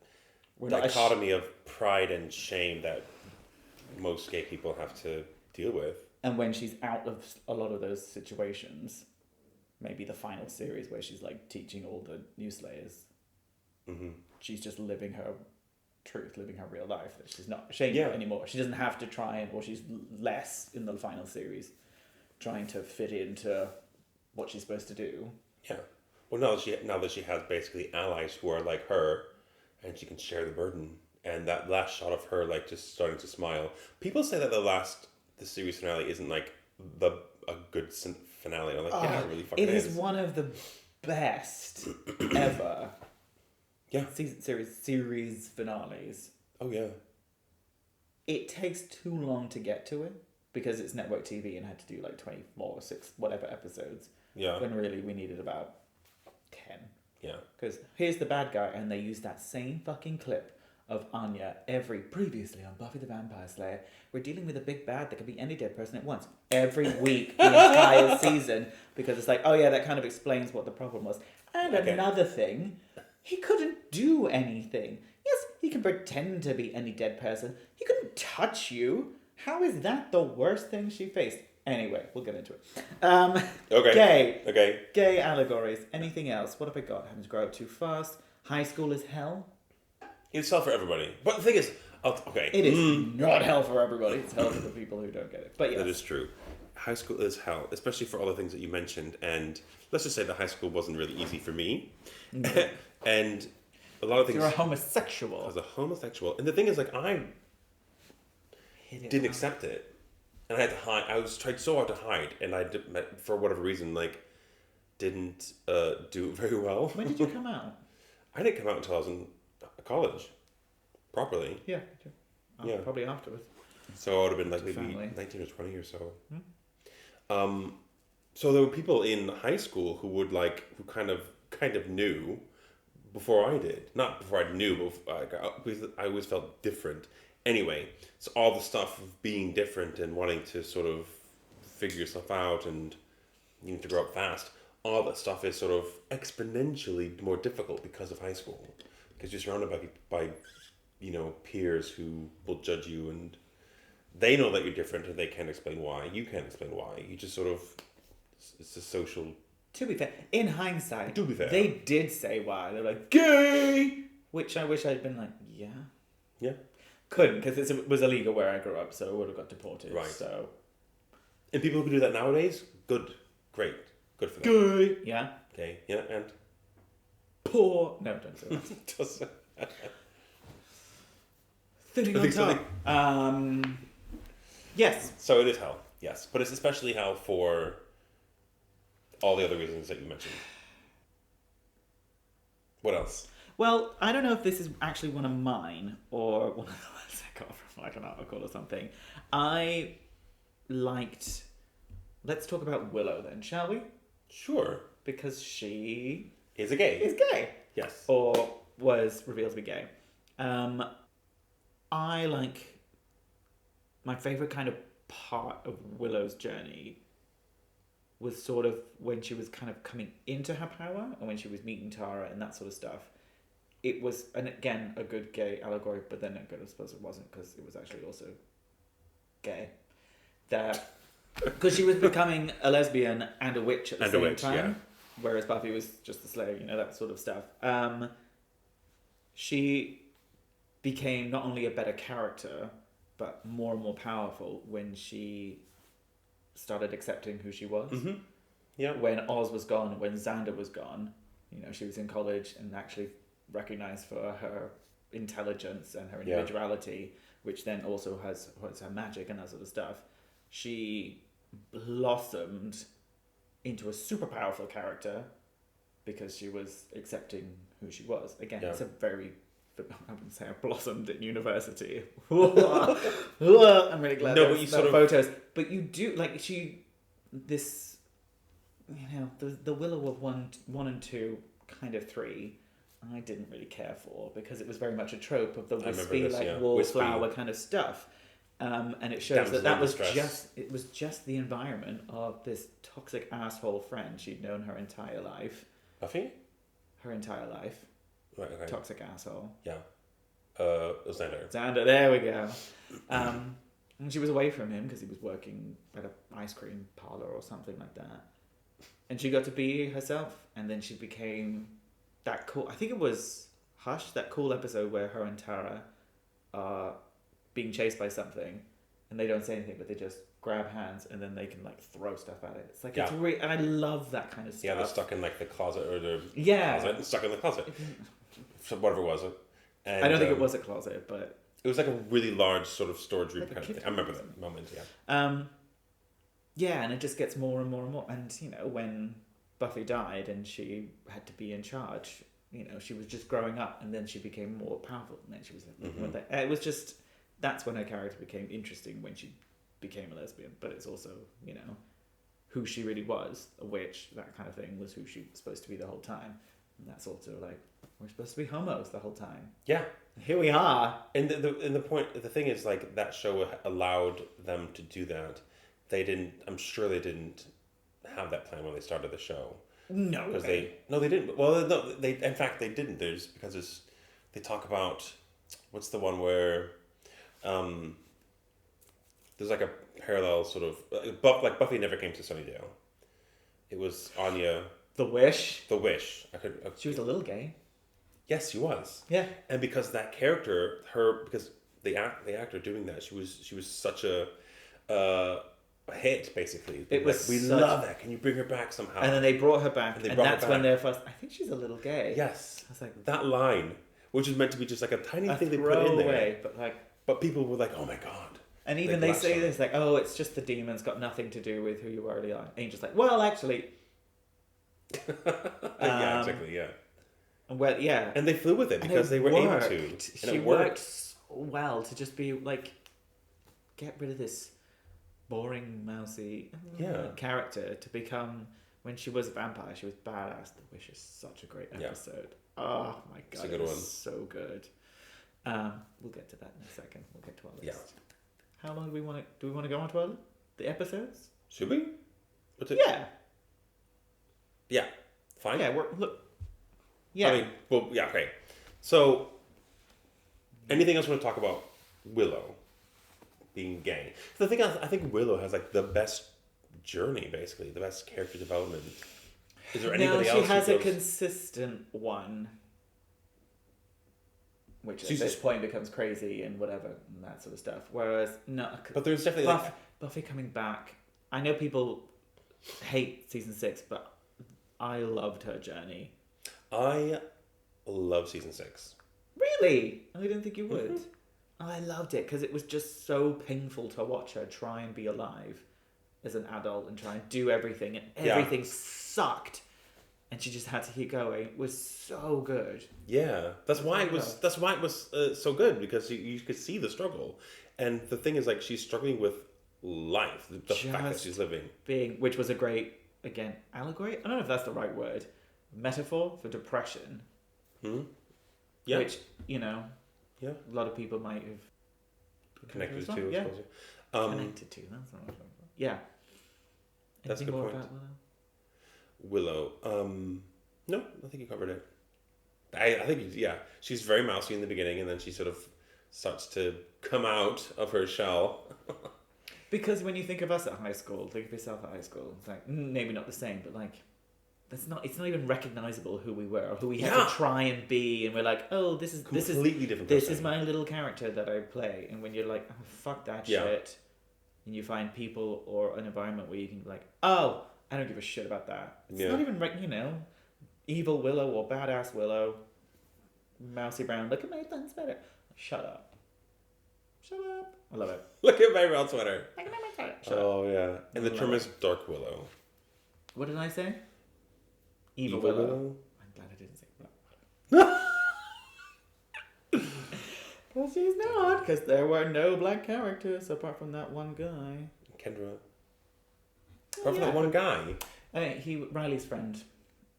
dichotomy of pride and shame that most gay people have to deal with. And when she's out of a lot of those situations, maybe the final series where she's like teaching all the new Slayers, she's just living her truth, living her real life, that she's not ashamed of anymore. She doesn't have to try or she's less in the final series trying to fit into what she's supposed to do. Yeah. Well, now that she has basically allies who are like her, and she can share the burden. And that last shot of her like just starting to smile. People say that the series finale isn't like a good finale. I'm like, yeah, it really fucking is. It is one of the best ever. Yeah. Series finales. Oh, yeah. It takes too long to get to it because it's network TV and had to do like 24 or 6 whatever episodes. Yeah. When really we needed about 10. Yeah. Because here's the bad guy, and they use that same fucking clip of Anya previously on Buffy the Vampire Slayer. We're dealing with a big bad that could be any dead person at once. Every week, the entire season. Because it's like, oh yeah, that kind of explains what the problem was. And another thing... He couldn't do anything. Yes, he can pretend to be any dead person. He couldn't touch you. How is that the worst thing she faced? Anyway, we'll get into it. Okay. Gay. Okay. Gay allegories. Anything else? What have I got? Having to grow up too fast. High school is hell. It's hell for everybody. But the thing is, okay. It is not hell for everybody. It's hell for the people who don't get it. But yes. That is true. High school is hell, especially for all the things that you mentioned. And let's just say that high school wasn't really easy for me. And a lot of things... You're a homosexual. I was a homosexual. And the thing is, like, I didn't accept it. And I had to hide. I was tried so hard to hide. And I, for whatever reason, like, didn't do very well. When did you come out? I didn't come out until I was in college. Properly. Yeah. Probably afterwards. So I would have been like maybe 19 or 20 or so. So there were people in high school who kind of knew before I did. Not before I knew, but I always felt different. Anyway, so all the stuff of being different and wanting to sort of figure yourself out and you need to grow up fast, all that stuff is sort of exponentially more difficult because of high school. Because you're surrounded by peers who will judge you, and they know that you're different and they can't explain why. You can't explain why. You just sort of, it's a social... To be fair, in hindsight, they did say why. They're like, gay! Which I wish I'd been like, yeah. Yeah. Couldn't, because it was illegal where I grew up, so I would have got deported. Right. So. And people who can do that nowadays, good. Great. Good for them. Gay! Yeah. Okay, yeah, and? Poor. No, don't say that. Thinning on top. Yes. So it is hell, yes. But it's especially hell for all the other reasons that you mentioned. What else? Well, I don't know if this is actually one of mine or one of the ones I got from like an article or something. I liked let's talk about Willow then, shall we? Sure. Because she Is a gay. is gay. Yes. Or was revealed to be gay. I like... My favourite kind of part of Willow's journey was sort of when she was kind of coming into her power and when she was meeting Tara and that sort of stuff. It was, and again, a good gay allegory, but then I suppose it wasn't because it was actually also gay. Because she was becoming a lesbian and a witch at the same time, yeah. whereas Buffy was just a Slayer, that sort of stuff. She became not only a better character, but more and more powerful when she started accepting who she was. Mm-hmm. Yeah. When Oz was gone, when Xander was gone, she was in college and actually recognized for her intelligence and her individuality, which then also has her magic and that sort of stuff. She blossomed into a super powerful character because she was accepting who she was. Again, it's a very... I wouldn't say I blossomed at university. I'm really glad no, there's but you no sort of... photos. But you do, the Willow of 1 and 2, kind of 3, I didn't really care for because it was very much a trope of the wispy, wallflower kind of stuff. And it shows that was just the environment of this toxic asshole friend she'd known her entire life. Buffy? Her entire life. Right, okay. Toxic asshole. Yeah. Xander. Xander, there we go. And she was away from him because he was working at an ice cream parlor or something like that. And she got to be herself. And then she became that cool... I think it was Hush, that cool episode where her and Tara are being chased by something. And they don't say anything, but they just grab hands and then they can throw stuff at it. It's like, it's really... And I love that kind of stuff. Yeah, they're stuck in the closet or the... Yeah. Closet, stuck in the closet. Whatever it was. And, I don't think it was a closet, but... It was like a really large sort of storage room kind of thing. I remember that moment, yeah. Yeah, and it just gets more and more and more. And, when Buffy died and she had to be in charge, she was just growing up and then she became more powerful. And then she was it was just... That's when her character became interesting, when she became a lesbian. But it's also, who she really was, a witch, that kind of thing, was who she was supposed to be the whole time. And that's also we're supposed to be homos the whole time. Yeah. Here we are. And the thing is, that show allowed them to do that. I'm sure they didn't have that plan when they started the show. No. Because they didn't. Well, no, in fact, they didn't. They talk about, what's the one where, there's a parallel sort of, Buffy never came to Sunnydale. It was Anya. The Wish. She was a little gay. Yes, she was. Yeah. And because that character, because the actor doing that, she was such a hit, basically. We love that. Can you bring her back somehow? And then they brought her back, and that's when they're first. I think she's a little gay. Yes. I was like, that line, which is meant to be just a tiny thing they put in there, away, but people were like, "Oh my god." And even they say this, "Oh, it's just the demons, got nothing to do with who you already are." Angel's like, "Well, actually." Yeah, exactly. Yeah. Well, yeah. And they flew with it because they were able to. And she worked so well to just be get rid of this boring, mousy character to become. When she was a vampire, she was badass. The Wish is such a great episode. Yeah. Oh my god, it was so good. We'll get to that in a second. We'll get to our list. Yeah. How long do we want to go on to the episodes? Should we? Yeah. Yeah. Fine. Yeah. Yeah. Okay. So, anything else you want to talk about Willow being gay? The thing I think Willow has the best journey, basically, the best character development. Is there anybody else? She has a consistent one, which at this point becomes crazy and whatever and that sort of stuff. Whereas but there's definitely Buffy coming back. I know people hate season 6, but I loved her journey. I love season 6. Really? I didn't think you would. Mm-hmm. I loved it because it was just so painful to watch her try and be alive as an adult and try and do everything, and everything sucked, and she just had to keep going. It was so good. Yeah, that's why it was so good, because you could see the struggle, and the thing is she's struggling with life, the fact that she's living. Which was a great, again, allegory? I don't know if that's the right word. Metaphor for depression. Yeah. Which, a lot of people might have connected to, I suppose. Connected to, that's not what I'm talking about. Yeah. That's a good point. About Willow? No, I think you covered it. I think, she's very mousy in the beginning, and then she sort of starts to come out of her shell. Because when you think of us at high school, think of yourself at high school, it's like, maybe not the same, but like, it's not even recognizable who we were or who we had to try and be, and we're like, oh, this is completely different. This is my little character that I play, and when you're like, oh, fuck that shit, and you find people or an environment where you can be like, oh, I don't give a shit about that. It's not even evil Willow or badass Willow, mousy brown. Look at my things better. Shut up. I love it. Look at my brown sweater. Look at my sweater. Oh yeah, and the term is Dark Willow. What did I say? Evil Willow. I'm glad I didn't say black. Well, she's not, because there were no black characters apart from that one guy. Kendra. Apart from that one guy. Riley's friend.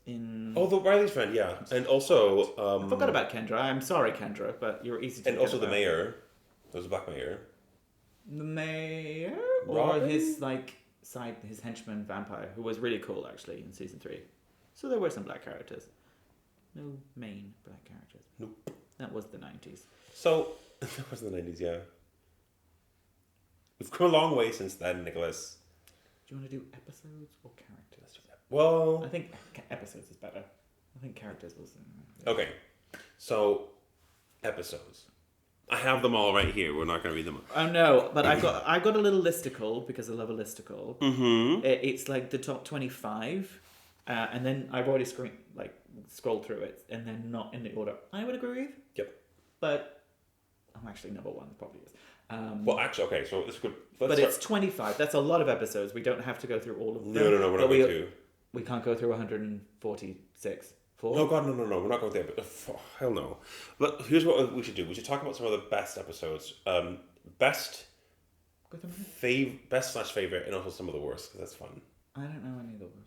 Riley's friend, yeah. And also... I forgot about Kendra. I'm sorry, Kendra, but you're easy to And also the mayor. There's a black mayor. The mayor? Robin? Or his, his henchman vampire, who was really cool, actually, in season 3. So there were some black characters. No main black characters. Nope. That was the 90s. So, that was the 90s, yeah. We've come a long way since then, Nicholas. Do you want to do episodes or characters? Well... I think episodes is better. I think characters was... Okay. So, episodes. I have them all right here. We're not going to read them all. Oh, no. But I've got a little listicle, because I love a listicle. Mm-hmm. It's like the top 25. And then I've already scrolled through it, and then not in the order I would agree with. Yep. But I'm actually number one, probably is. Well, actually, okay, so it's good. It's 25. That's a lot of episodes. We don't have to go through all of them. No, we're not going to. We can't go through 146. No, God, no. We're not going there. But hell no. But here's what we should do. We should talk about some of the best episodes. Best /favorite, and also some of the worst, because that's fun. I don't know any of the worst.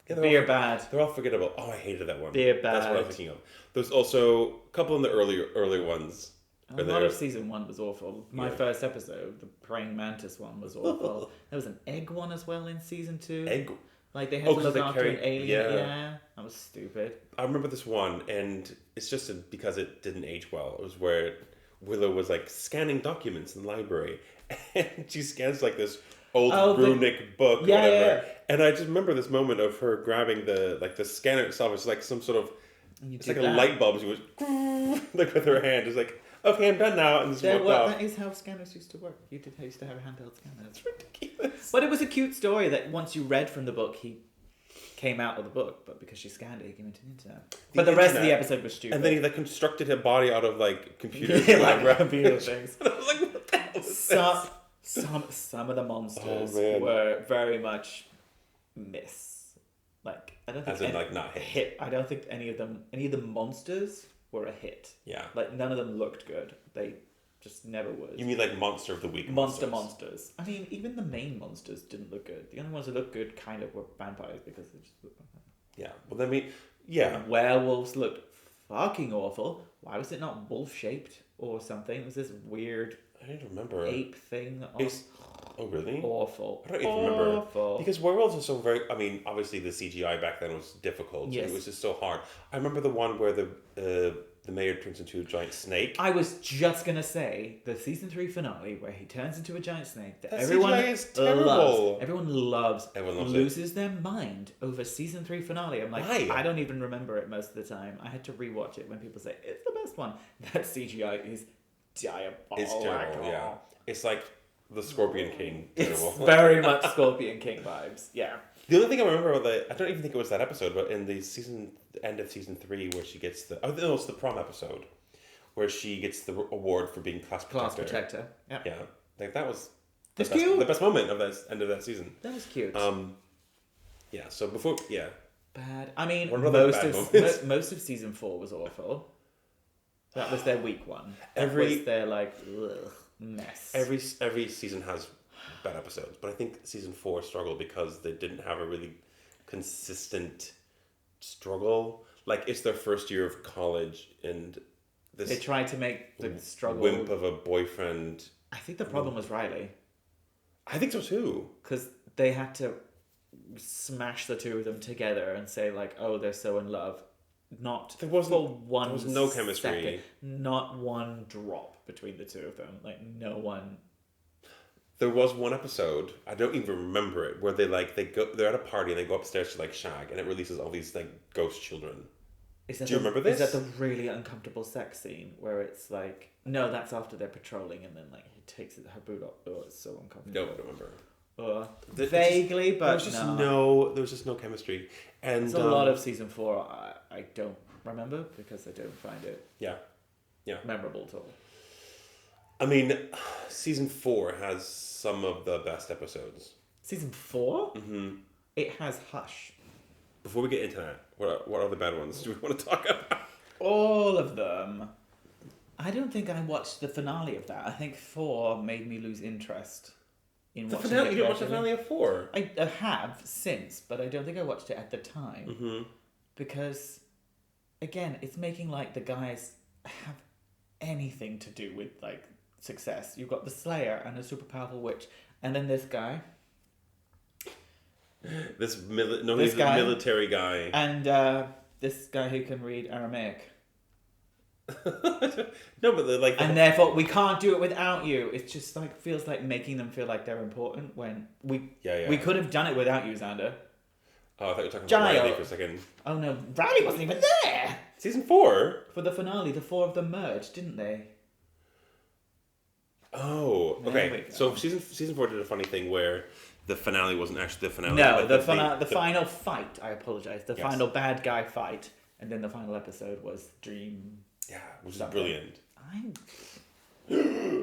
Yeah, Beer Bad. They're all forgettable. Oh, I hated that one. Beer Bad. That's what I was thinking of. There's also a couple in the early ones. A lot of season 1 was awful. My first episode, the praying mantis one, was awful. There was an egg one as well in season 2. Egg? Like they had to look after an alien. Yeah, that was stupid. I remember this one, and it's just because it didn't age well. It was where Willow was scanning documents in the library, and she scans this old runic book or whatever. Yeah. And I just remember this moment of her grabbing the scanner itself. It's like some sort of, it's like a light bulb. She was with her hand. It's like, okay, I'm done now. And just walked off. That is how scanners used to work. You used to have a handheld scanner. It's ridiculous. But it was a cute story that once you read from the book, he came out of the book. But because she scanned it, he came into the internet. But the rest of the episode was stupid. And then he constructed a body out of computers. Computer things. And I was like, what the hell is this? Some of the monsters were very much I don't think not hit. I don't think any of the monsters were a hit. Yeah. None of them looked good. They just never was. You mean Monster of the Week monsters? I mean, even the main monsters didn't look good. The only ones that looked good kind of were vampires because they just looked like that. Yeah. Well, yeah. Werewolves looked fucking awful. Why was it not wolf shaped or something? It was this weird I don't remember. Ape thing. Oh, really? Awful. I don't even remember. Because werewolves are so very... I mean, obviously the CGI back then was difficult. Yes. It was just so hard. I remember the one where the mayor turns into a giant snake. I was just going to say, the season 3 finale where he turns into a giant snake that CGI is terrible. Everyone loves loses it. their mind over season 3 finale. I'm like, why? I don't even remember it most of the time. I had to rewatch it when people say, it's the best one. That CGI is diabolical. It's terrible, yeah. It's like the Scorpion King. Terrible. It's very much Scorpion King vibes, yeah. The only thing I remember about I don't even think it was that episode, but in the end of season 3 where she gets it's the prom episode where she gets the award for being class protector. Yeah. Yeah. That was the best moment of that end of that season. That was cute. Yeah, so before bad. I mean most of season 4 was awful. That was their week one. That was their mess. Every season has bad episodes. But I think season 4 struggled because they didn't have a really consistent struggle. Like, it's their first year of college, and this They tried to make the struggle... wimp of a boyfriend. I think the problem was Riley. I think so too. Because they had to smash the two of them together and say, like, oh, they're so in love. There was no chemistry. Second, not one drop between the two of them. Like, no one... There was one episode, I don't even remember it, where they're at a party and they go upstairs to like shag, and it releases all these like ghost children. Do you remember this? Is that the really uncomfortable sex scene where it's like, no, that's after they're patrolling, and then like he takes her boot off. Oh, it's so uncomfortable. No, I don't remember. Vaguely, but there was just no chemistry, and there's a lot of season 4 I don't remember because I don't find it memorable at all. I mean, season 4 has some of the best episodes. Season 4? Mm-hmm. It has Hush. Before we get into that, what other bad ones do we want to talk about? All of them. I don't think I watched the finale of that. I think 4 made me lose interest in watching it. You didn't watch the finale of 4? I have since, but I don't think I watched it at the time. Mm-hmm. Because, again, it's making like the guys have anything to do with like success. You've got the Slayer and a super powerful witch, and then this guy. He's a military guy. And this guy who can read Aramaic. No, but they're like... And therefore, we can't do it without you. It just like feels like making them feel like they're important when we could have done it without you, Xander. Oh, I thought you were talking about Riley for a second. Oh no, Riley wasn't even there! Season 4? For the finale, the 4 of them merged, didn't they? Oh, okay. So season 4 did a funny thing where the finale wasn't actually the finale. No, the final fight, I apologise, the final bad guy fight, and then the final episode was Dream... Yeah, which is brilliant.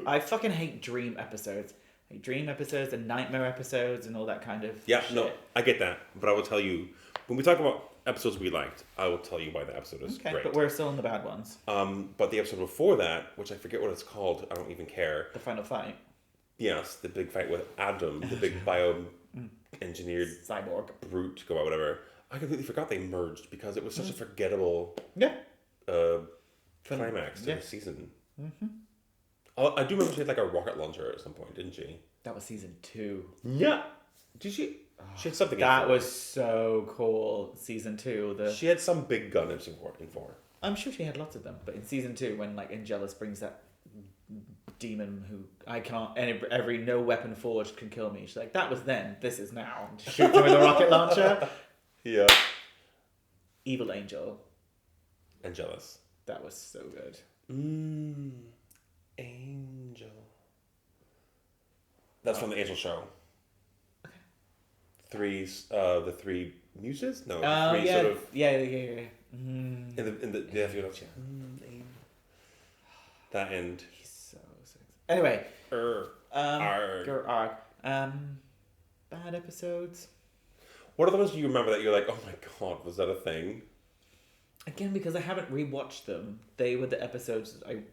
I fucking hate dream episodes. I hate dream episodes and nightmare episodes and all that kind of shit. No, I get that. But I will tell you, when we talk about episodes we liked, I will tell you why the episode is great. But we're still in the bad ones. But the episode before that, which I forget what it's called, I don't even care. The final fight. Yes, the big fight with Adam, the big bio-engineered cyborg brute, whatever. I completely forgot they merged because it was such a forgettable climax to the season. Mm-hmm. I do remember she had like a rocket launcher at some point, didn't she? That was season 2. Yeah. Did she? She had something. That was so cool. Season 2. She had some big gun in 4. I'm sure she had lots of them, but in season 2, when like Angelus brings that demon who I can't, every no weapon forged can kill me. She's like, that was then. This is now. Shoot her with a rocket launcher. Yeah. Evil Angel. Angelus. That was so good. Angel. That's from the Angel show. Okay. The 3 muses? No. Oh, three yeah. Sort of Yeah. In the that end. He's so sexy. Anyway. Bad episodes. What are the ones you remember that you're like, oh my god, was that a thing? Again, because I haven't rewatched them, they were the episodes that I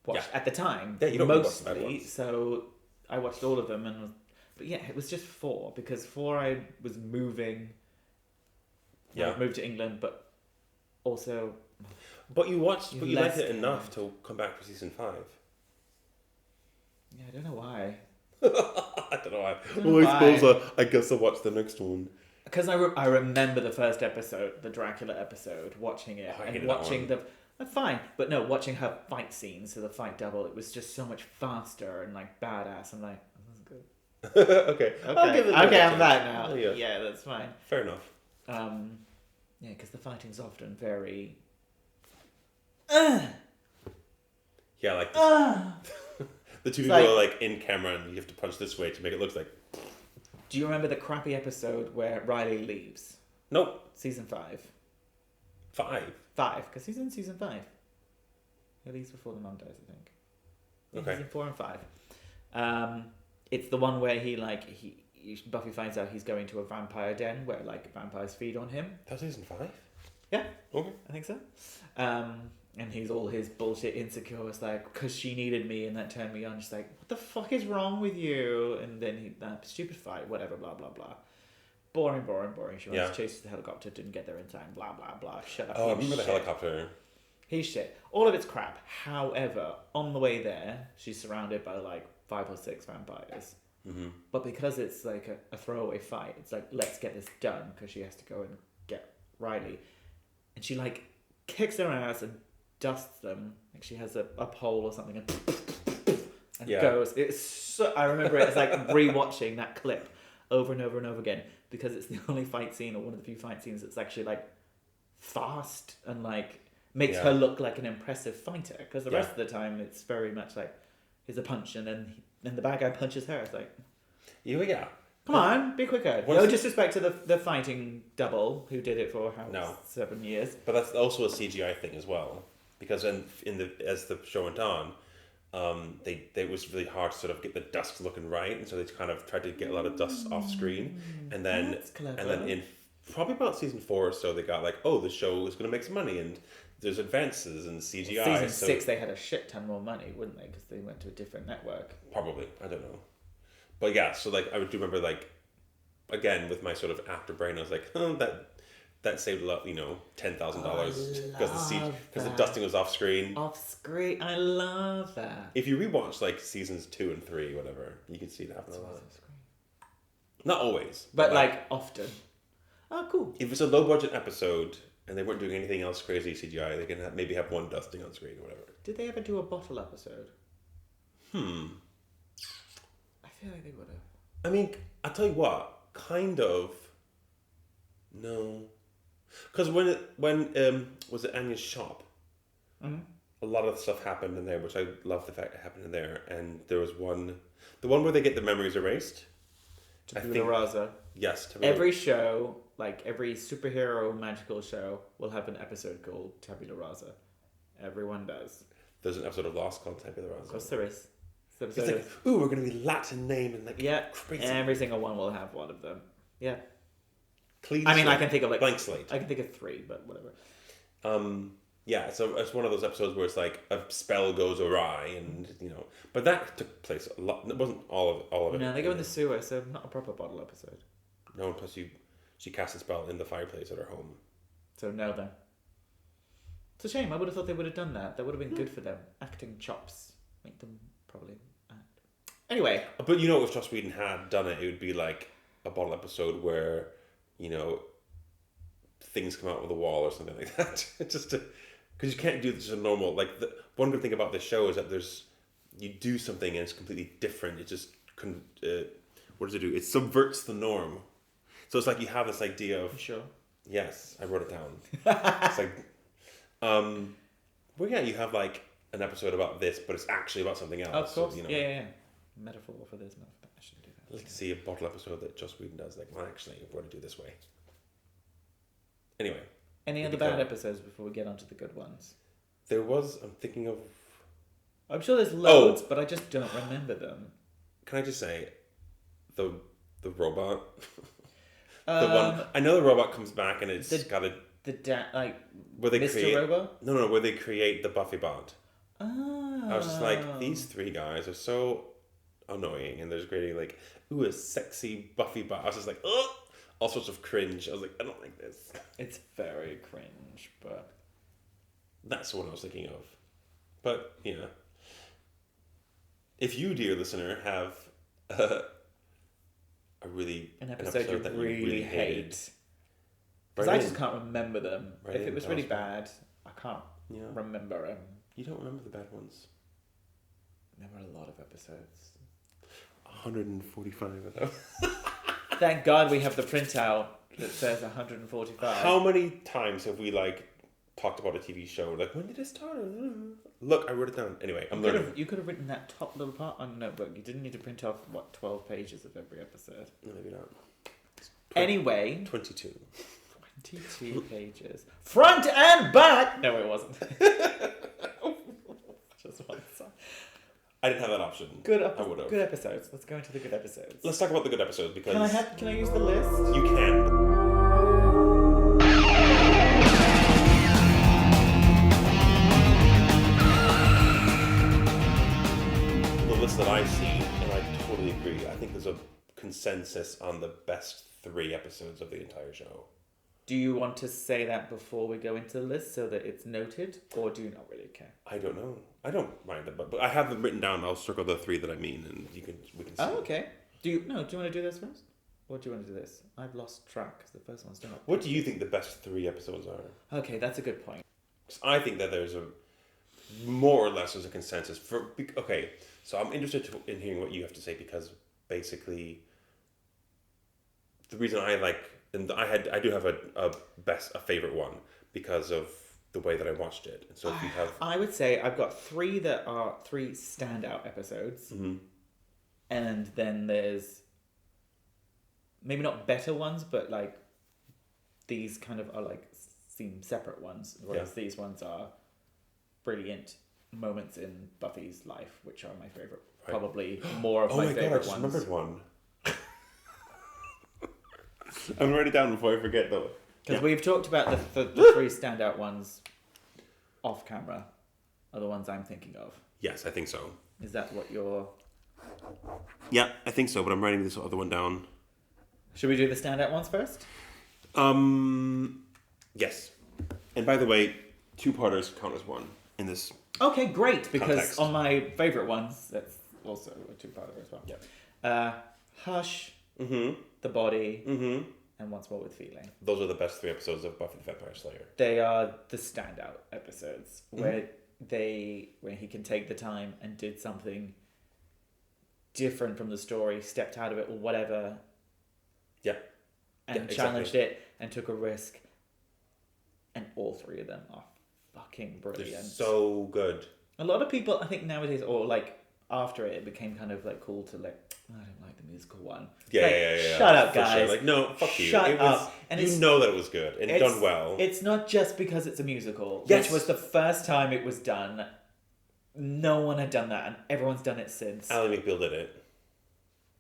watched at the time. Yeah, you don't mostly. So I watched all of them, but yeah, it was just 4 because 4 I was moving. Yeah, I moved to England, but also. But you liked it enough to come back for season 5. Yeah, I don't know why. I don't know why. I suppose I guess I'll watch the next one. Because I remember the first episode, the Dracula episode, watching it and watching fine, but no, watching her fight scenes, so the fight double, it was just so much faster and like badass. I'm like, oh, that's good. Okay. I'll give it I'm back now. Oh, yeah, that's fine. Fair enough. Yeah, because the fighting's often very. Yeah, like the two people are like in camera, and you have to punch this way to make it look like. Do you remember the crappy episode where Riley leaves? Nope. Season 5. 5? 5, because he's in season 5. He leaves before the mum dies, I think. Yeah, okay. Season 4 and 5. It's the one where Buffy finds out he's going to a vampire den where like vampires feed on him. That's season 5? Yeah. Okay. I think so. And And he's all his bullshit insecure. It's like, because she needed me and that turned me on. She's like, what the fuck is wrong with you? And then that stupid fight, whatever, blah, blah, blah. Boring. She wants to chase the helicopter, didn't get there in time, blah, blah, blah. Shut up. Oh, I remember the helicopter. He's shit. All of it's crap. However, on the way there, she's surrounded by like 5 or 6 vampires. Mm-hmm. But because it's like a throwaway fight, it's like, let's get this done because she has to go and get Riley. And she like kicks their ass and dusts them. Like she has a pole or something and goes. It's so, I remember it as like rewatching that clip over and over and over again because it's the only fight scene or one of the few fight scenes that's actually like fast and like makes her look like an impressive fighter. Because the rest of the time it's very much like here's a punch and then the bad guy punches her. It's like come on, be quicker. No disrespect to the fighting double who did it for 7 years. But that's also a CGI thing as well. Because as the show went on, it was really hard to sort of get the dust looking right, and so they kind of tried to get a lot of dust off screen, and then in probably about season 4 or so, they got like, oh, the show is going to make some money, and there's advances in CGI. Season 6, they had a shit ton more money, wouldn't they? Because they went to a different network. Probably, I don't know, but yeah. So like, I do remember like, again with my sort of actor brain, I was like, oh, that saved a lot, $10,000 because the dusting was off screen. I love that. If you rewatch like seasons 2 and 3, whatever, you can see that happen a lot. Not always, but like often. Oh, cool. If it's a low budget episode and they weren't doing anything else crazy CGI, they can maybe have one dusting on screen or whatever. Did they ever do a bottle episode? I feel like they would have. I mean, I'll tell you what, kind of. No. Because when was it Anya's shop? Mm-hmm. A lot of stuff happened in there, which I love the fact it happened in there. And there was the one where they get the memories erased. Tabula rasa. Yes. Every show, like every superhero magical show, will have an episode called Tabula Rasa. Everyone does. There's an episode of Lost called Tabula Rasa. Of course there is. It's like, ooh, we're going to be Latin name and like crazy. Every single one will have one of them. Yeah. Clean I mean, slate. I can think of like blank slate. I can think of 3, but whatever. Yeah, so it's one of those episodes where it's like a spell goes awry, and but that took place a lot. It wasn't all of it. No, they go in the sewer, so not a proper bottle episode. No, plus she cast a spell in the fireplace at her home. So no, then. It's a shame. I would have thought they would have done that. That would have been good for them. Acting chops make them probably act. Anyway, but if Joss Whedon had done it, it would be like a bottle episode where things come out of the wall or something like that. Just because you can't do this a normal one good thing about this show is that you do something and it's completely different. It just what does it do? It subverts the norm. So it's like you have this idea of sure. Yes, I wrote it down. It's like you have like an episode about this, but it's actually about something else. Of course, so, yeah. Metaphor for this. I shouldn't do that. I'd like to see a bottle episode that Joss Whedon does. Like, well, actually, we're going to do this way. Anyway. Any other bad episodes before we get on to the good ones? There was, I'm thinking of... I'm sure there's loads, but I just don't remember them. Can I just say, the robot... the one... I know the robot comes back and it's got a... where they Mr. Robot? No, where they create the Buffy bot. Oh. I was just like, these 3 guys are so annoying, and they're just creating like, ooh, a sexy Buffy bot. I was just like, ugh! All sorts of cringe. I was like, I don't like this. It's very cringe, but... That's what I was thinking of. But, yeah. If you, dear listener, have an episode that you really hate... Because I just can't remember them. If it was really bad, I can't remember them. You don't remember the bad ones? There were a lot of episodes. 145 of them. Thank God we have the printout that says 145. How many times have we talked about a TV show? Like, when did it start? Look, I wrote it down. Anyway, You could have written that top little part on a notebook. You didn't need to print off 12 pages of every episode. No, maybe not. Anyway, 22 pages, front and back. No, it wasn't. Just one side. I didn't have that option. I would have. Good episodes. Let's go into the good episodes. Let's talk about the good episodes because... Can I use the list? You can. there's a consensus on the best 3 episodes of the entire show. Do you want to say that before we go into the list so that it's noted, or do you not really care? I don't know. I don't mind them, but I have them written down. I'll circle the 3 that I mean, and we can see. Oh, okay. Do you want to do this first? Or do you want to do this? I've lost track because the first one's done. What do you think the best 3 episodes are? Okay, that's a good point. I think that there's more or less there's a consensus okay. So I'm interested in hearing what you have to say, because basically the reason I like, and I do have a favorite one because of the way that I watched it. And so if you have, I would say I've got 3 that are 3 standout episodes, and then there's maybe not better ones, but like these kind of are like seem separate ones, whereas these ones are brilliant moments in Buffy's life, which are my favorite. Right. Probably more of my favorite God, I just ones. remembered one. I'm gonna write it down before I forget though. Because we've talked about the 3 standout ones off camera are the ones I'm thinking of. Yes, I think so. Is that what you're... Yeah, I think so, but I'm writing this other one down. Should we do the standout ones first? Yes. And by the way, 2-parters count as one in this. Okay, great, because context. on my favourite ones, that's also a 2-parter as well. Yeah. Hush, The Body, and Once More with Feeling. Those are the best 3 episodes of Buffy the Vampire Slayer. They are the standout episodes where he can take the time and did something different from the story, stepped out of it or whatever. Yeah. And challenged it and took a risk. And all 3 of them are fucking brilliant. They're so good. A lot of people, I think nowadays, or like after it became kind of like cool to like, I don't like the musical one. Yeah, like, yeah. Shut up, For guys. sure. Like, no, fuck you. Shut it was, up. And you know that it was good and done well. It's not just because it's a musical, Yes. which was the first time it was done. No one had done that, and everyone's done it since. Ally McBeal did it.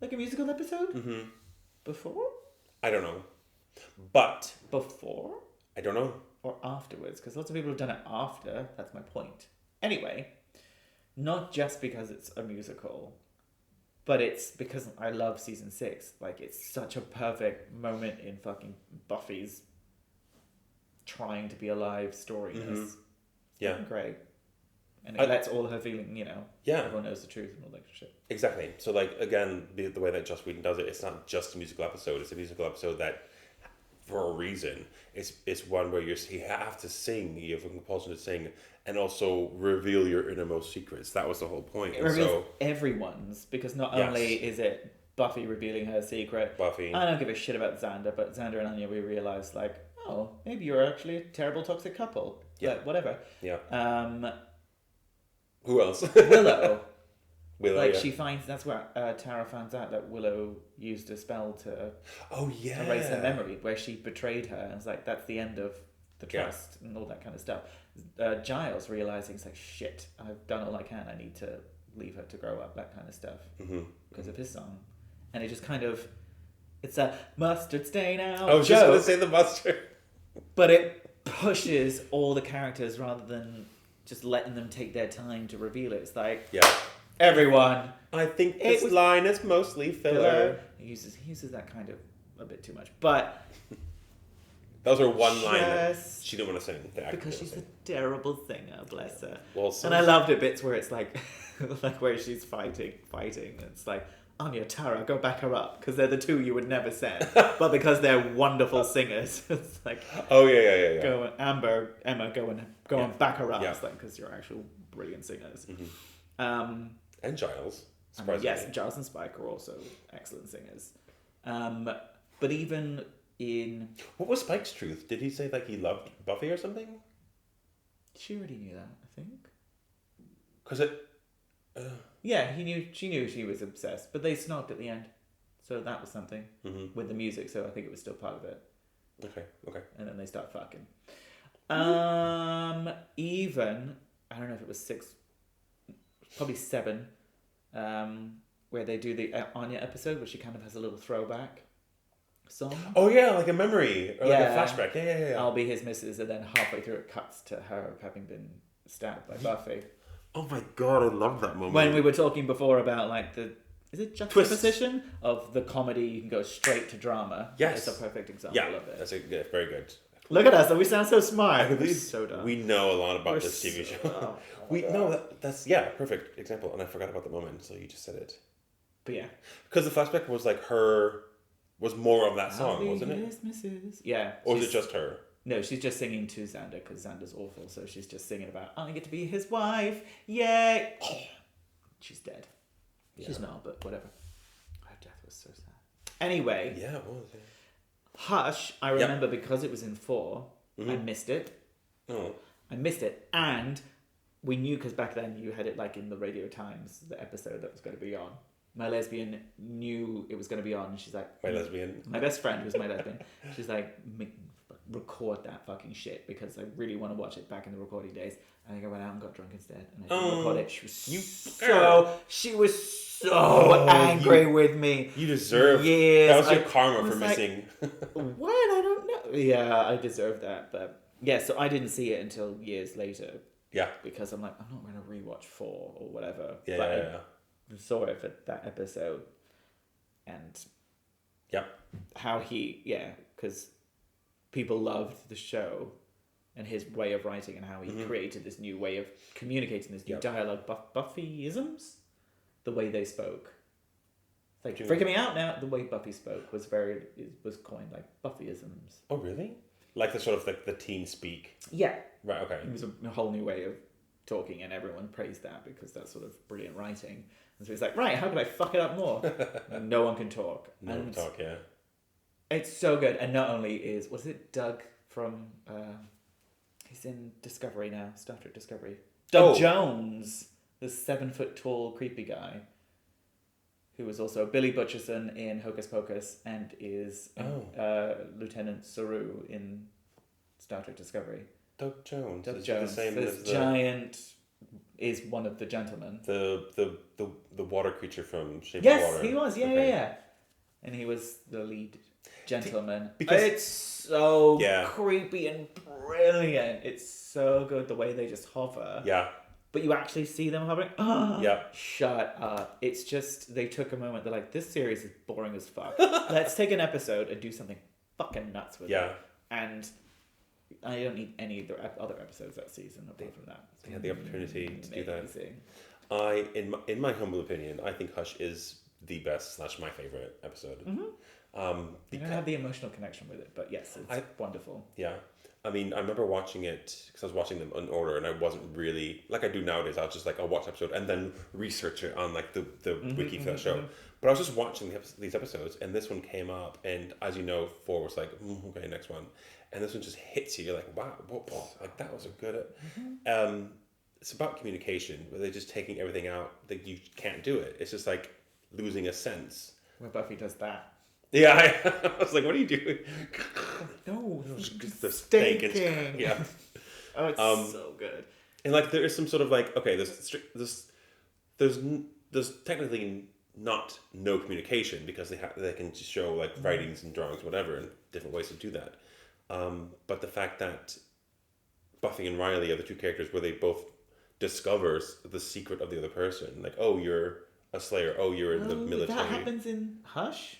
Like a musical episode? Before? I don't know. But. Before? I don't know. Or afterwards? Because lots of people have done it after. That's my point. Anyway, not just because it's a musical, but it's because I love season 6. Like, it's such a perfect moment in fucking Buffy's trying to be alive storyness. Yeah. It's great. And it lets all her feeling, Yeah. everyone knows the truth and all that shit. Exactly. So, like, again, the way that Joss Whedon does it, it's not just a musical episode. It's a musical episode that, for a reason, it's one where you have to sing, you have a compulsion to sing, and also reveal your innermost secrets. That was the whole point. It reveals everyone's, because not only is it Buffy revealing her secret. Buffy. I don't give a shit about Xander, but Xander and Anya, we realised, like, oh, maybe you're actually a terrible toxic couple. Yeah. But whatever. Yeah. Who else? Willow. Willow, she finds, that's where Tara finds out that Willow used a spell to erase her memory, where she betrayed her, and it's like, that's the end of the trust and all that kind of stuff. Giles realising, it's like, shit, I've done all I can, I need to leave her to grow up, that kind of stuff, because of his song. And it just kind of, it's a mustard stain out I was just going to say the mustard. But it pushes all the characters rather than just letting them take their time to reveal it. It's like, everyone. I think this line is mostly filler. He uses that kind of a bit too much. But that was her one line that she didn't want to sing. Because she's a terrible singer, bless her. Well, and I loved it bits where it's like, like where she's fighting. And it's like, Anya, Tara, go back her up, because they're the 2 you would never send. But because they're wonderful singers, it's like, yeah. Go, Amber, Emma, go and back her up. It's like, because you're actual brilliant singers. And Giles. Yes, Giles and Spike are also excellent singers. But even in... What was Spike's truth? Did he say like he loved Buffy or something? She already knew that, I think. Because it... Yeah, she knew she was obsessed, but they snogged at the end. So that was something with the music, so I think it was still part of it. Okay. And then they start fucking. Even, I don't know if it was 6, probably 7, where they do the Anya episode, where she kind of has a little throwback song. Oh yeah, like a memory, or like a flashback. Yeah. I'll be his missus, and then halfway through it cuts to her having been stabbed by Buffy. Oh my god, I love that moment. When we were talking before about like the is it juxtaposition of the comedy? You can go straight to drama. Yes. It's a perfect example of it. That's very good. Look at us, we sound so smart. I believe so dumb. we know a lot about We're this TV so show. dumb. That's perfect example, and I forgot about the moment, so you just said it. But yeah. Because the flashback was like was more of that song, wasn't it? Christmases. Yeah. Or was it just her? No, she's just singing to Xander because Xander's awful, so she's just singing about, I get to be his wife, yay! She's dead. Yeah. She's not, but whatever. Her death was so sad. Anyway. Yeah, it was, yeah. Hush, I remember because it was in 4, I missed it. Oh. I missed it, and we knew because back then you had it like in the Radio Times, the episode that was going to be on. My lesbian knew it was going to be on, and she's like... My best friend was my lesbian. She's like, record that fucking shit because I really want to watch it back in the recording days. And I went out and got drunk instead, and I didn't record it. She was so angry with me. You deserve. Yes, that was your karma for like, missing. What? I don't know. Yeah, I deserve that, but yeah. So I didn't see it until years later. Yeah. Because I'm like, I'm not going to rewatch 4 or whatever. Yeah, but yeah. I saw it for that episode, and how because people loved the show and his way of writing and how he created this new way of communicating, this new dialogue, Buffyisms, the way they spoke. It's like freaking me out now. The way Buffy spoke was coined like Buffyisms. Oh, really? Like the sort of like the teen speak. Yeah. Right. Okay. It was a whole new way of talking, and everyone praised that because that's sort of brilliant writing. And so it's like, right, how can I fuck it up more? And no one can talk. No one can talk. Yeah. It's so good, and not only was it Doug from he's in Discovery now, Star Trek Discovery. Doug Jones, the 7-foot tall creepy guy, who was also Billy Butcherson in Hocus Pocus and is Lieutenant Saru in Star Trek Discovery. Doug Jones. Doug is Jones. The same this as giant is one of the gentlemen. The water creature from Shape of Water. Yes, he was. Yeah. And he was the lead gentleman. Because it's so creepy and brilliant. It's so good the way they just hover. Yeah. But you actually see them hovering. Shut up. It's just, they took a moment. They're like, this series is boring as fuck. Let's take an episode and do something fucking nuts with it. And I don't need any of the other episodes that season apart from that. They had the opportunity to do that. In my humble opinion, I think Hush is the best / my favorite episode. I don't have the emotional connection with it, but yes, it's wonderful. Yeah. I mean, I remember watching it because I was watching them in order, and I wasn't really like I do nowadays. I was just like, I'll watch an episode and then research it on like the wiki for the show. But I was just watching these episodes, and this one came up, and as you know, 4 was like, okay, next one, and this one just hits you. You're like, wow, like that was a good. It's about communication, where they're just taking everything out that you can't do it. It's just like losing a sense. Where Buffy does that. Yeah, I was like, what are you doing? No, the steak and Oh, it's so good. And like there is some sort of like, okay, there's technically not no communication because they can just show like writings and drawings, whatever, and different ways to do that. But the fact that Buffy and Riley are the two characters where they both discover the secret of the other person, like, oh, you're a Slayer, oh, you're in the military. That happens in Hush?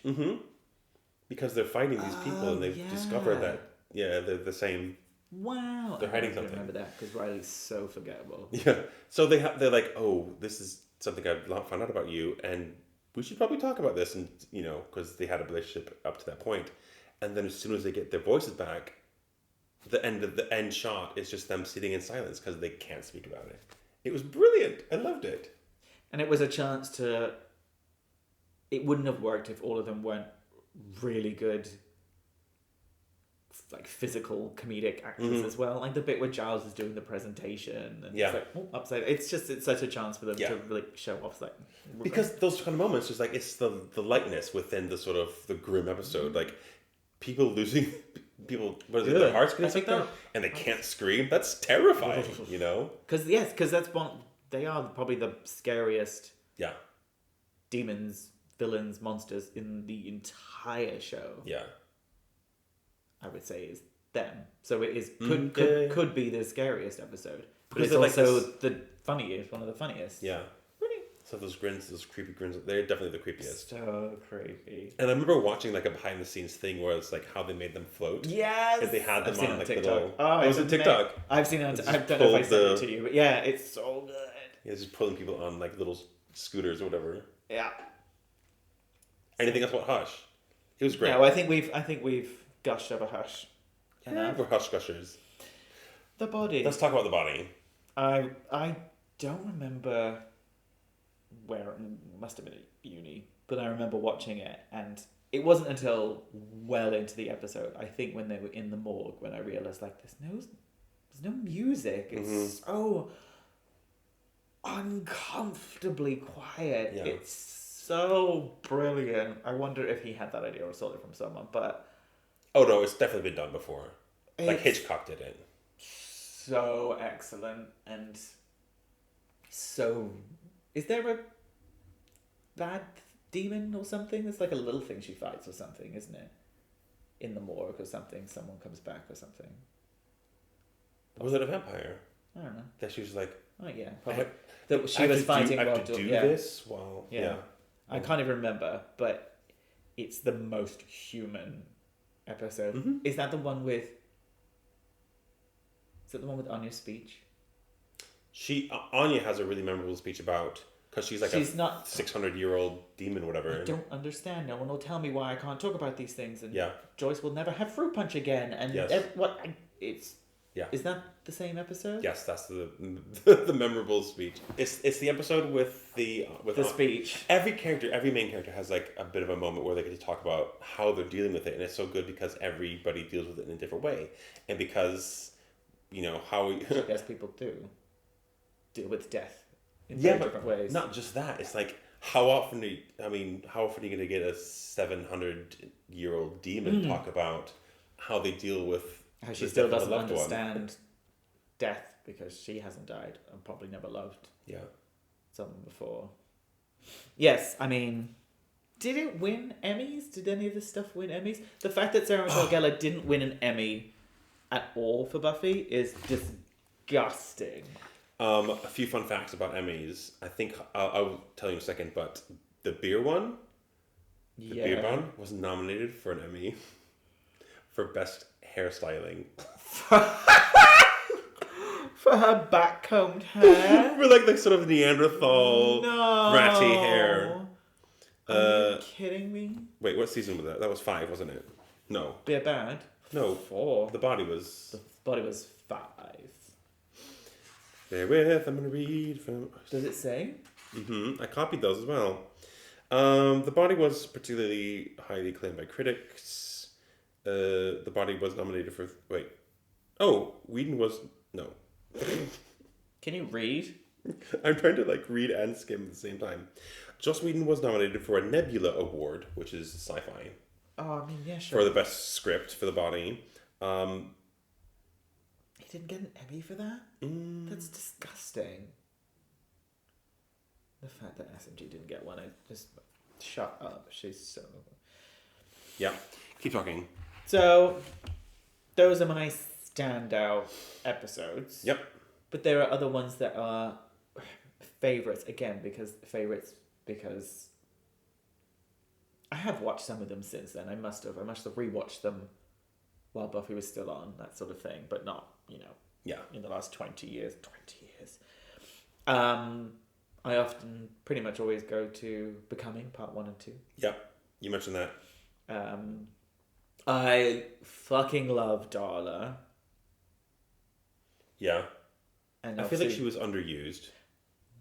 Because they're fighting these people and they've discovered that, they're the same. Wow. They're hiding something. I remember that because Riley's so forgettable. Yeah. So they're like, oh, this is something I've found out about you, and we should probably talk about this. And, because they had a relationship up to that point. And then as soon as they get their voices back, the end shot is just them sitting in silence because they can't speak about it. It was brilliant. I loved it. And it was a chance to... It wouldn't have worked if all of them weren't really good, like, physical comedic actors as well. Like the bit where Giles is doing the presentation and it's like, upside. It's such a chance for them to really show off. Like, because those kind of moments, just like, it's the lightness within the sort of the grim episode. Like, people losing... What is it? Their hearts getting taken out, and they can't scream. That's terrifying, Because that's one. They are probably the scariest. Demons, villains, monsters in the entire show. Yeah. I would say is them. So it is could be the scariest episode, but it's also the funniest, one of the funniest. Yeah. Really So those grins, those creepy grins, they're definitely the creepiest. So creepy. And I remember watching like a behind the scenes thing where it's like how they made them float. Yes. And they had them on like TikTok. little. Oh, it was on TikTok. I've seen it on It's I just don't know if I sent pulled it to you, but yeah, it's so good. Yeah, just pulling people on like little scooters or whatever. Yeah. Anything else about Hush? It was great. No, I think we've gushed over Hush. Yeah, we're Hush gushers. The body. Let's talk about the body. I don't remember where it must have been at uni, but I remember watching it, and it wasn't until well into the episode, I think, when they were in the morgue, when I realized like there's no music. It's so uncomfortably quiet. Yeah. It's so brilliant. I wonder if he had that idea or stole it from someone, but Oh no, it's definitely been done before. Like it's Hitchcock did it. so excellent. And so, is there a bad demon or something? It's like a little thing she fights or something, isn't it? In the morgue or something, someone comes back or something. Was it a vampire? I don't know. That she was like, Oh yeah, probably. That she was fighting I while have to do yeah. this while Yeah. I can't even remember, but it's the most human episode. Mm-hmm. Is that the one with? Is that the one with Anya's speech? Anya has a really memorable speech about because she's like She's not 600-year-old demon, whatever. I don't understand. No one will tell me why I can't talk about these things, and Yeah. Joyce will never have fruit punch again. And Yes. It's Yeah. Is that the same episode? Yes, that's the memorable speech. It's the episode with the speech. Every main character has like a bit of a moment where they get to talk about how they're dealing with it, and it's so good because everybody deals with it in a different way, and because how we. I guess people do deal with death in Yeah, very but different ways. Not just that. It's like how often are you going to get a 700-year-old demon talk about how they deal with How she the still death of a doesn't loved one? understand death because she hasn't died and probably never loved someone before. Yes, I mean, did it win Emmys? Did any of this stuff win Emmys? The fact that Sarah Michelle Gellar didn't win an Emmy at all for Buffy is disgusting. A few fun facts about Emmys. I think I'll tell you in a second, but the beer one, beer one was nominated for an Emmy for best hairstyling. For her backcombed hair? For like the sort of Neanderthal ratty hair. Are you kidding me? Wait, what season was that? That was 5, wasn't it? No. Beer bad? No. 4. The body was... The body was 5. Bear with, I'm going to read from... Does it say? I copied those as well. The body was particularly highly acclaimed by critics. The body was nominated for... Wait. Oh, Whedon was... No. Can you read? I'm trying to read and skim at the same time. Joss Whedon was nominated for a Nebula Award, which is sci-fi. Oh, I mean, yeah, sure. For the best script for the body. He didn't get an Emmy for that? That's disgusting. The fact that SMG didn't get one, I just... Shut up. She's so... Yeah. Keep talking. So, those are my standout episodes. Yep. But there are other ones that are favourites. Again, because I have watched some of them since then. I must have rewatched them while Buffy was still on, that sort of thing. But not, in the last 20 years. I often pretty much always go to Becoming, part 1 and 2. Yep. You mentioned that. I fucking love Darla. Yeah. And I feel like she was underused.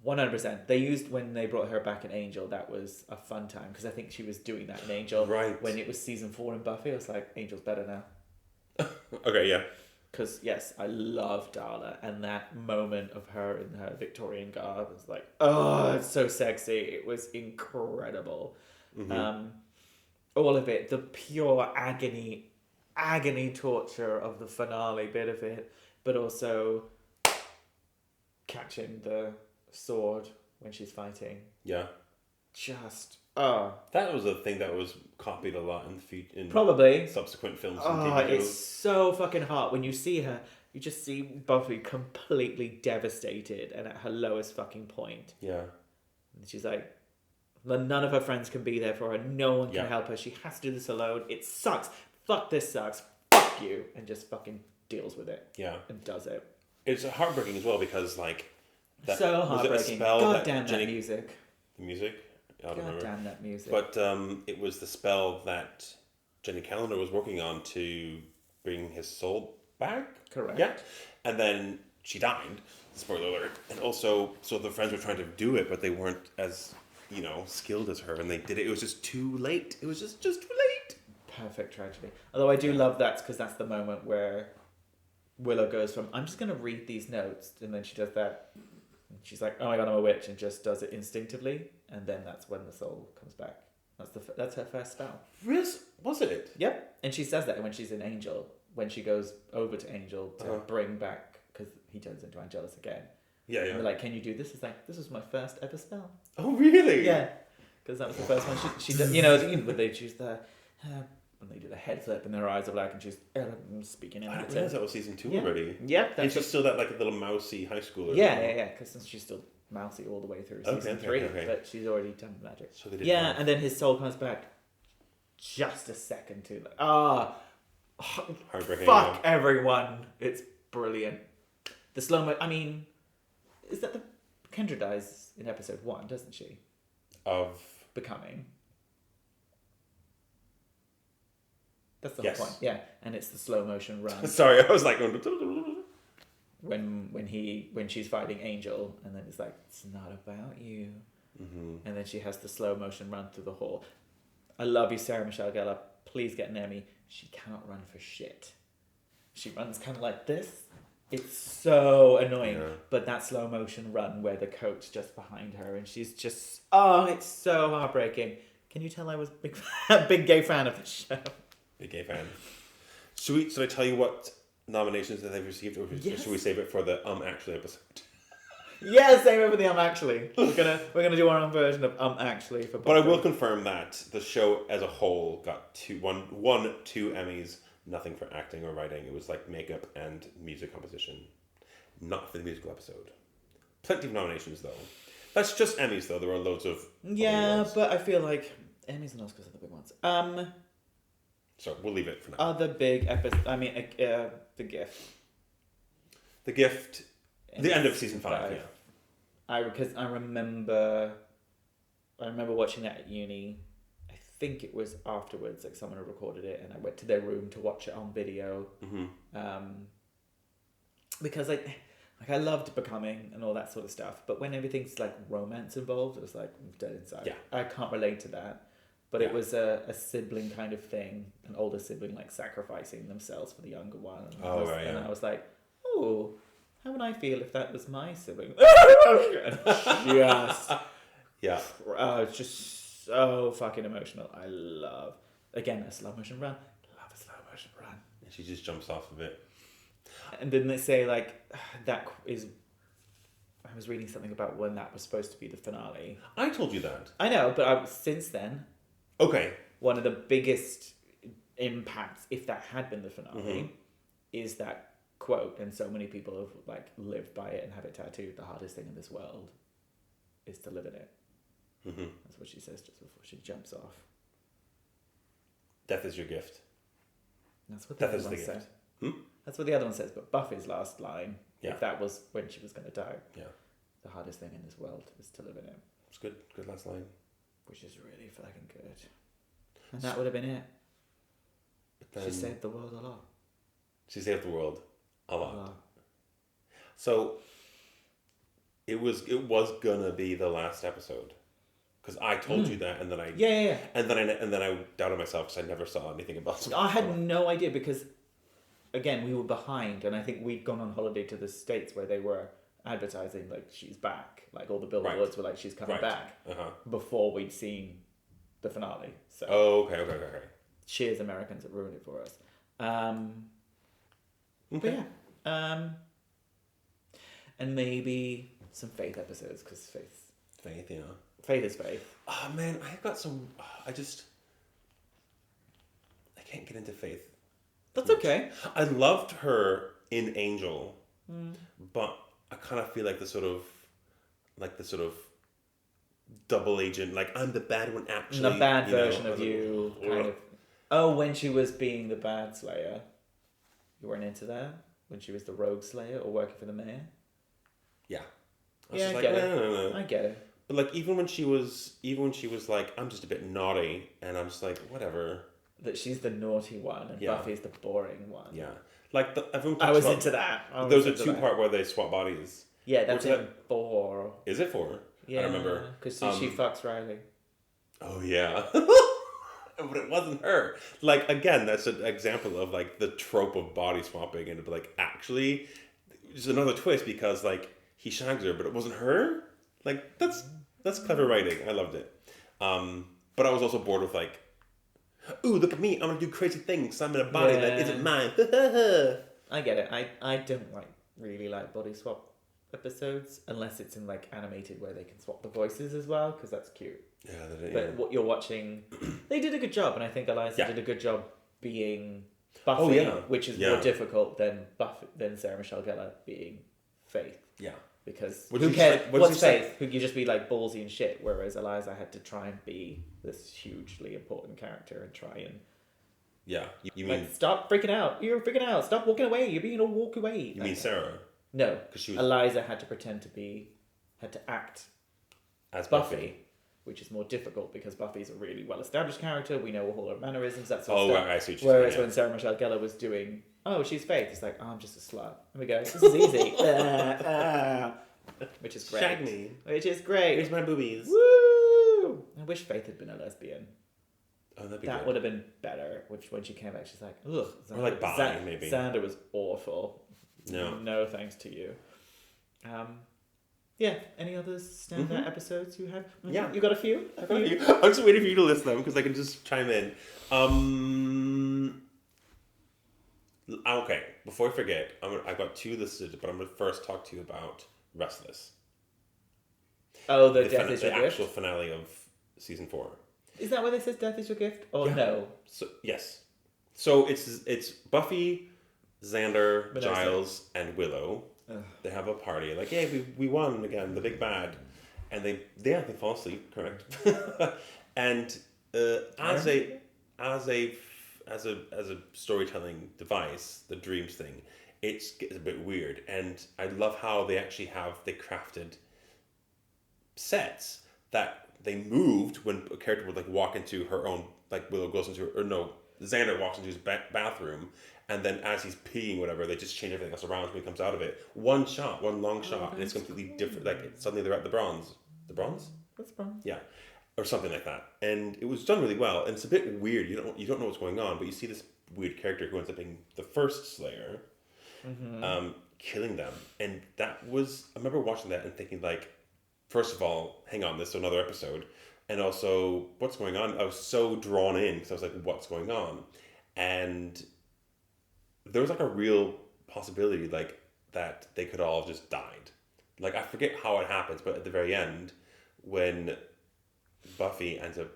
100%. They used, when they brought her back in Angel, that was a fun time, because I think she was doing that in Angel. Right. When it was season 4 in Buffy, I was like, Angel's better now. Okay, yeah. Because, yes, I love Darla, and that moment of her in her Victorian garb was like, oh, it's so sexy. It was incredible. All of it, the pure agony torture of the finale bit of it, but also catching the sword when she's fighting. Yeah. Just, That was a thing that was copied a lot in probably subsequent films and TV shows. It's so fucking hot. When you see her, you just see Buffy completely devastated and at her lowest fucking point. Yeah. And she's like, none of her friends can be there for her. No one can Yeah. help her. She has to do this alone. It sucks. Fuck, this sucks. Fuck you. And just fucking deals with it. Yeah. And does it. It's heartbreaking as well because, like... So heartbreaking. God damn that Jenny... music. The music? I don't remember. God damn that music. But it was the spell that Jenny Calendar was working on to bring his soul back? Correct. Yeah. And then she died. Spoiler alert. And also, so the friends were trying to do it, but they weren't as, skilled as her. And they did it. It was just too late. It was just too late. Perfect tragedy. Although I do love that because that's the moment where Willow goes from, I'm just going to read these notes. And then she does that. And she's like, oh my God, I'm a witch. And just does it instinctively. And then that's when the soul comes back. That's her first spell. Was it? Yep. And she says that when she's in Angel. When she goes over to Angel to bring back, because he turns into Angelus again. Yeah. And they're like, can you do this? It's like, this was my first ever spell. Oh, really? Yeah. Because that was the first one she did. When they choose when they do the head flip and their eyes are black and she's speaking in I didn't realize that was season 2 already. Yep. And she's still that like a little mousy high schooler. Yeah. Because she's still mousy all the way through season 3. Okay. But she's already done magic. So they did and then his soul comes back just a second too. Heartbreaking. Fuck everyone. It's brilliant. The slow-mo... I mean... Is that the... Kendra dies in episode 1, doesn't she? Of... Becoming. That's the Yes. whole point. Yeah. And it's the slow motion run. Sorry, I was like... when she's fighting Angel, and then it's like, it's not about you. Mm-hmm. And then she has the slow motion run through the hall. I love you, Sarah Michelle Gellar. Please get an Emmy. She cannot run for shit. She runs kind of like this. It's so annoying. Yeah. But that slow motion run where the coat's just behind her and she's just... Oh, it's so heartbreaking. Can you tell I was a big gay fan of this show? Big gay fan. Should I tell you what nominations that they've received, or should we save it for the actually episode? Yeah, same over the actually. We're gonna do our own version of actually for. But I will confirm that the show as a whole got two Emmys. Nothing for acting or writing. It was like makeup and music composition. Not for the musical episode. Plenty of nominations though. That's just Emmys though. There were loads of awards. But I feel like Emmys and Oscars are the big ones. So we'll leave it for now. Other big episode. I mean, The Gift. The Gift. The end of season 5. Yeah. Because I remember watching that at uni. I think it was afterwards, like someone had recorded it, and I went to their room to watch it on video. Mm-hmm. Because I loved Becoming and all that sort of stuff, but when everything's like romance involved, it was like I'm dead inside. Yeah. I can't relate to that. But it was a sibling kind of thing, an older sibling like sacrificing themselves for the younger one. And I was like, oh, how would I feel if that was my sibling? Just, yeah. It's just so fucking emotional. I love, again, a slow motion run. Love a slow motion run. And she just jumps off of it. And didn't they say like that is? I was reading something about when that was supposed to be the finale. I told you that. I know, but since then. Okay. One of the biggest impacts, if that had been the finale, is that quote, and so many people have like lived by it and have it tattooed. The hardest thing in this world is to live in it. Mm-hmm. That's what she says just before she jumps off. Death is your gift. That's what the other one said. That's what the other one says. But Buffy's last line, if that was when she was going to die, the hardest thing in this world is to live in it. It's good. Good last line. Which is really fucking good. And that would have been it. She saved the world a lot. She saved the world a lot. So it was gonna be the last episode, because I told you that, and then I and then I doubted myself because I never saw anything about it. I had no idea because, again, we were behind, and I think we'd gone on holiday to the States where they were advertising like she's back, like all the billboards were like she's coming back before we'd seen the finale. So okay. Cheers, Americans that ruined it for us. Okay. But yeah, and maybe some Faith episodes because Faith, Faith is Faith. Oh man, I've got some. I can't get into Faith. That's okay. I loved her in Angel, but I kind of feel like the sort of double agent, like I'm the bad one actually. The bad version of you, kind of. Oh, when she was being the bad Slayer, you weren't into that? When she was the rogue Slayer or working for the mayor? Yeah. I get it. No. I get it. But like even when she was like, I'm just a bit naughty, and I'm just like, whatever. That she's the naughty one and Buffy's the boring one. Yeah. Like everyone I was into that. There was a two-part where they swap bodies. Yeah, that's in 4. Is it 4? Yeah, I don't remember. Because she fucks Riley. Oh yeah. But it wasn't her. Like again, that's an example of like the trope of body swapping, and like actually, there's another twist because like he shags her, but it wasn't her. Like that's clever writing. I loved it. But I was also bored with like, ooh, look at me! I'm gonna do crazy things. I'm in a body that isn't mine. I get it. I don't really like body swap episodes unless it's in like animated where they can swap the voices as well, because that's cute. Yeah, but what you're watching, they did a good job, and I think Eliza did a good job being Buffy, which is more difficult than Sarah Michelle Gellar being Faith. Yeah, because who cares? What's Faith? Who can just be like ballsy and shit, whereas Eliza had to try and be this hugely important character and try and. Yeah, you mean stop freaking out! You're freaking out! Stop walking away! You're being a walk away. You mean Sarah? No, because Eliza had to act as Buffy, which is more difficult because Buffy's a really well-established character. We know all her mannerisms, that sort of stuff. I see what you're Whereas when Sarah Michelle Gellar was doing, she's Faith, it's like, I'm just a slut. And we go, this is easy. Which is great. Shag me. Which is great. Here's my boobies. Woo! I wish Faith had been a lesbian. Oh, that'd be that good. would have been better. Which when she came back, she's like, ugh. Or like bi, maybe. Xander was awful. No thanks to you. Yeah. Any other standout episodes you have? Yeah. You got a few? I'm just waiting for you to list them because I can just chime in. Okay. Before I forget, I've got 2 listed, but I'm going to first talk to you about Restless. Oh, the Death is Your Gift? The actual finale of season 4. Is that where they says Death is Your Gift? Or no? So yes. So it's Buffy, Xander, Giles, and Willow. They have a party, like, hey, we won again, the big bad, and they fall asleep, correct? And as a storytelling device, the dreams thing, it gets a bit weird, and I love how they crafted sets that they moved when a character would like walk into her own, like Willow goes into Xander walks into his bathroom. And then as he's peeing, whatever, they just change everything else around when he comes out of it. One long shot, and it's completely different. Like, suddenly they're at the bronze. The bronze? That's bronze. Yeah. Or something like that. And it was done really well. And it's a bit weird. You don't know what's going on, but you see this weird character who ends up being the first Slayer, killing them. And that was... I remember watching that and thinking, like, first of all, hang on, this is another episode. And also, what's going on? I was so drawn in, because I was like, what's going on? And... there was like a real possibility like that they could all have just died. Like I forget how it happens, but at the very end, when Buffy ends up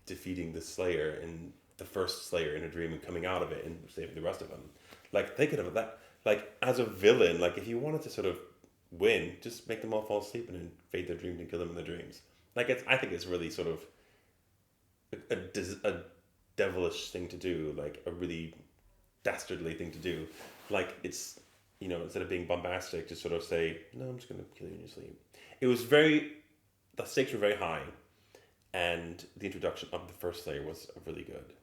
defeating the Slayer and the first Slayer in a dream and coming out of it and saving the rest of them, like they could have that. Like as a villain, like if you wanted to sort of win, just make them all fall asleep and then fade their dreams and kill them in their dreams. Like I think it's really sort of a devilish thing to do, like a really dastardly thing to do. Like it's, instead of being bombastic, just sort of say, no, I'm just going to kill you in your sleep. It was the stakes were very high, and the introduction of the first Slayer was really good,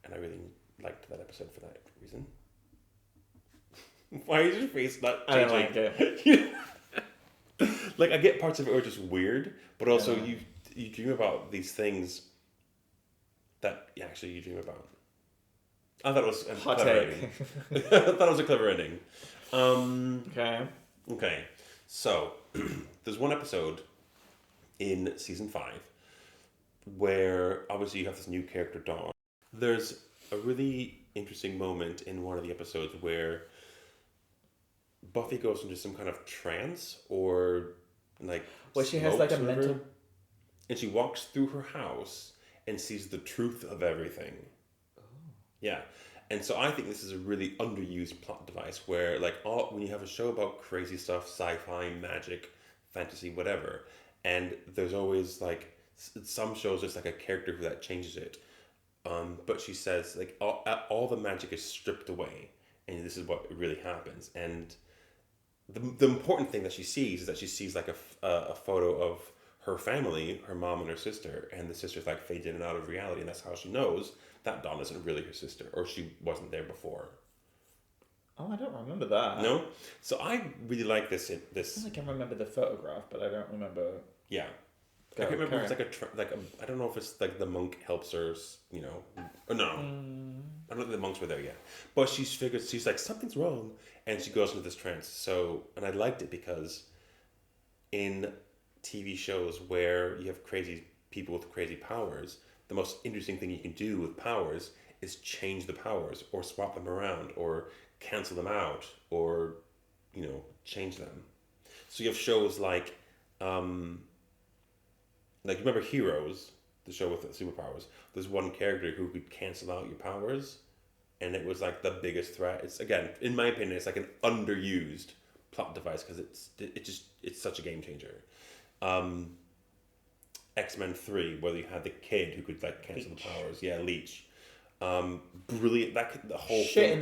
and I really liked that episode for that reason. Why is your face not changing? I don't like it. Like I get parts of it are just weird, but also you dream about these things that actually you dream about. I thought it was a clever ending. I thought it was a clever ending. Okay. So, there's one episode in season 5 where obviously you have this new character, Dawn. There's a really interesting moment in one of the episodes where Buffy goes into some kind of trance or like... Well, she has like a mental... And she walks through her house and sees the truth of everything. Yeah, and so I think this is a really underused plot device where, like, when you have a show about crazy stuff, sci-fi, magic, fantasy, whatever, and there's always, like, some shows it's like a character who that changes it. But she says like all the magic is stripped away, and this is what really happens. And the important thing that she sees is that she sees like a photo of her family, her mom and her sister, and the sister's like fades in and out of reality, and that's how she knows that Dawn isn't really her sister, or she wasn't there before. Oh, I don't remember that. No, so I really like this. I can remember the photograph, but I don't remember. Yeah, I can't remember. If it's like a I don't know if it's like the monk helps her. You know, or no, I don't think the monks were there yet. But she's like something's wrong, and she goes into this trance. So, and I liked it because in TV shows where you have crazy people with crazy powers, the most interesting thing you can do with powers is change the powers or swap them around or cancel them out or, you know, change them. So you have shows like remember Heroes, the show with the superpowers. There's one character who could cancel out your powers, and it was like the biggest threat. It's, again, in my opinion, it's like an underused plot device because it's such a game changer. X-Men 3, where you had the kid who could like cancel the powers. Yeah, Leech. Brilliant. The whole shit in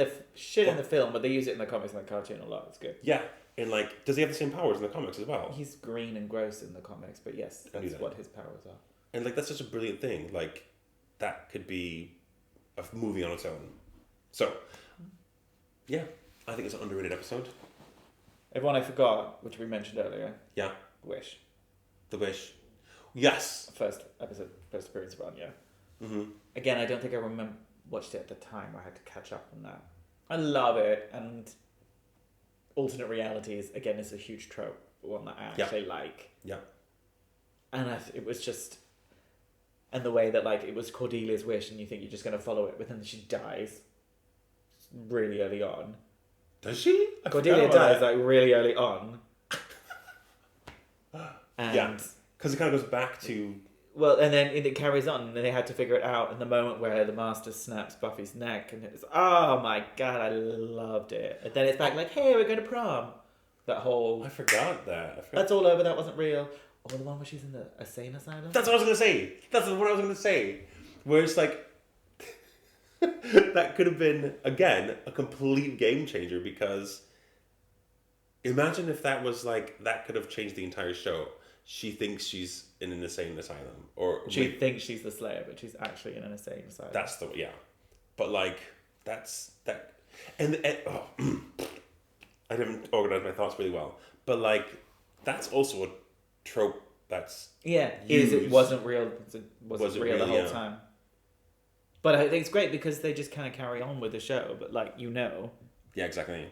the film, but they use it in the comics and the cartoon a lot. It's good. Yeah, and like, does he have the same powers in the comics as well? He's green and gross in the comics, but yes, that's what his powers are. And like, that's such a brilliant thing. Like, that could be a movie on its own. So, yeah, I think it's an underrated episode. Everyone I forgot, which we mentioned earlier. Yeah. Wish. The Wish. Yes. First appearance of Anya. Mm-hmm. Again, I don't think I watched it at the time. I had to catch up on that. I love it, and alternate realities, again, is a huge trope, one that I actually like. Yeah. And it was just... And the way that, like, it was Cordelia's wish, and you think you're just going to follow it, but then she dies really early on. Does she? Cordelia dies, like, really early on. And yeah, because it kind of goes back to... Well, and then it carries on, and they had to figure it out in the moment where the Master snaps Buffy's neck, and it's, oh my god, I loved it. And then it's back like, hey, we're going to prom. That whole... I forgot that. That's all over, that wasn't real. Or the one where she's in the insane asylum? That's what I was going to say. That's what I was going to say. Where it's like... that could have been, again, a complete game changer, because... Imagine if that was like... That could have changed the entire show. She thinks she's in an insane asylum, or she thinks she's the Slayer, but she's actually in an insane asylum. That's the but like that's that, and I didn't organize my thoughts really well, but like that's also a trope that's it wasn't real. It wasn't real the whole time. But I think it's great because they just kind of carry on with the show, but like yeah, exactly.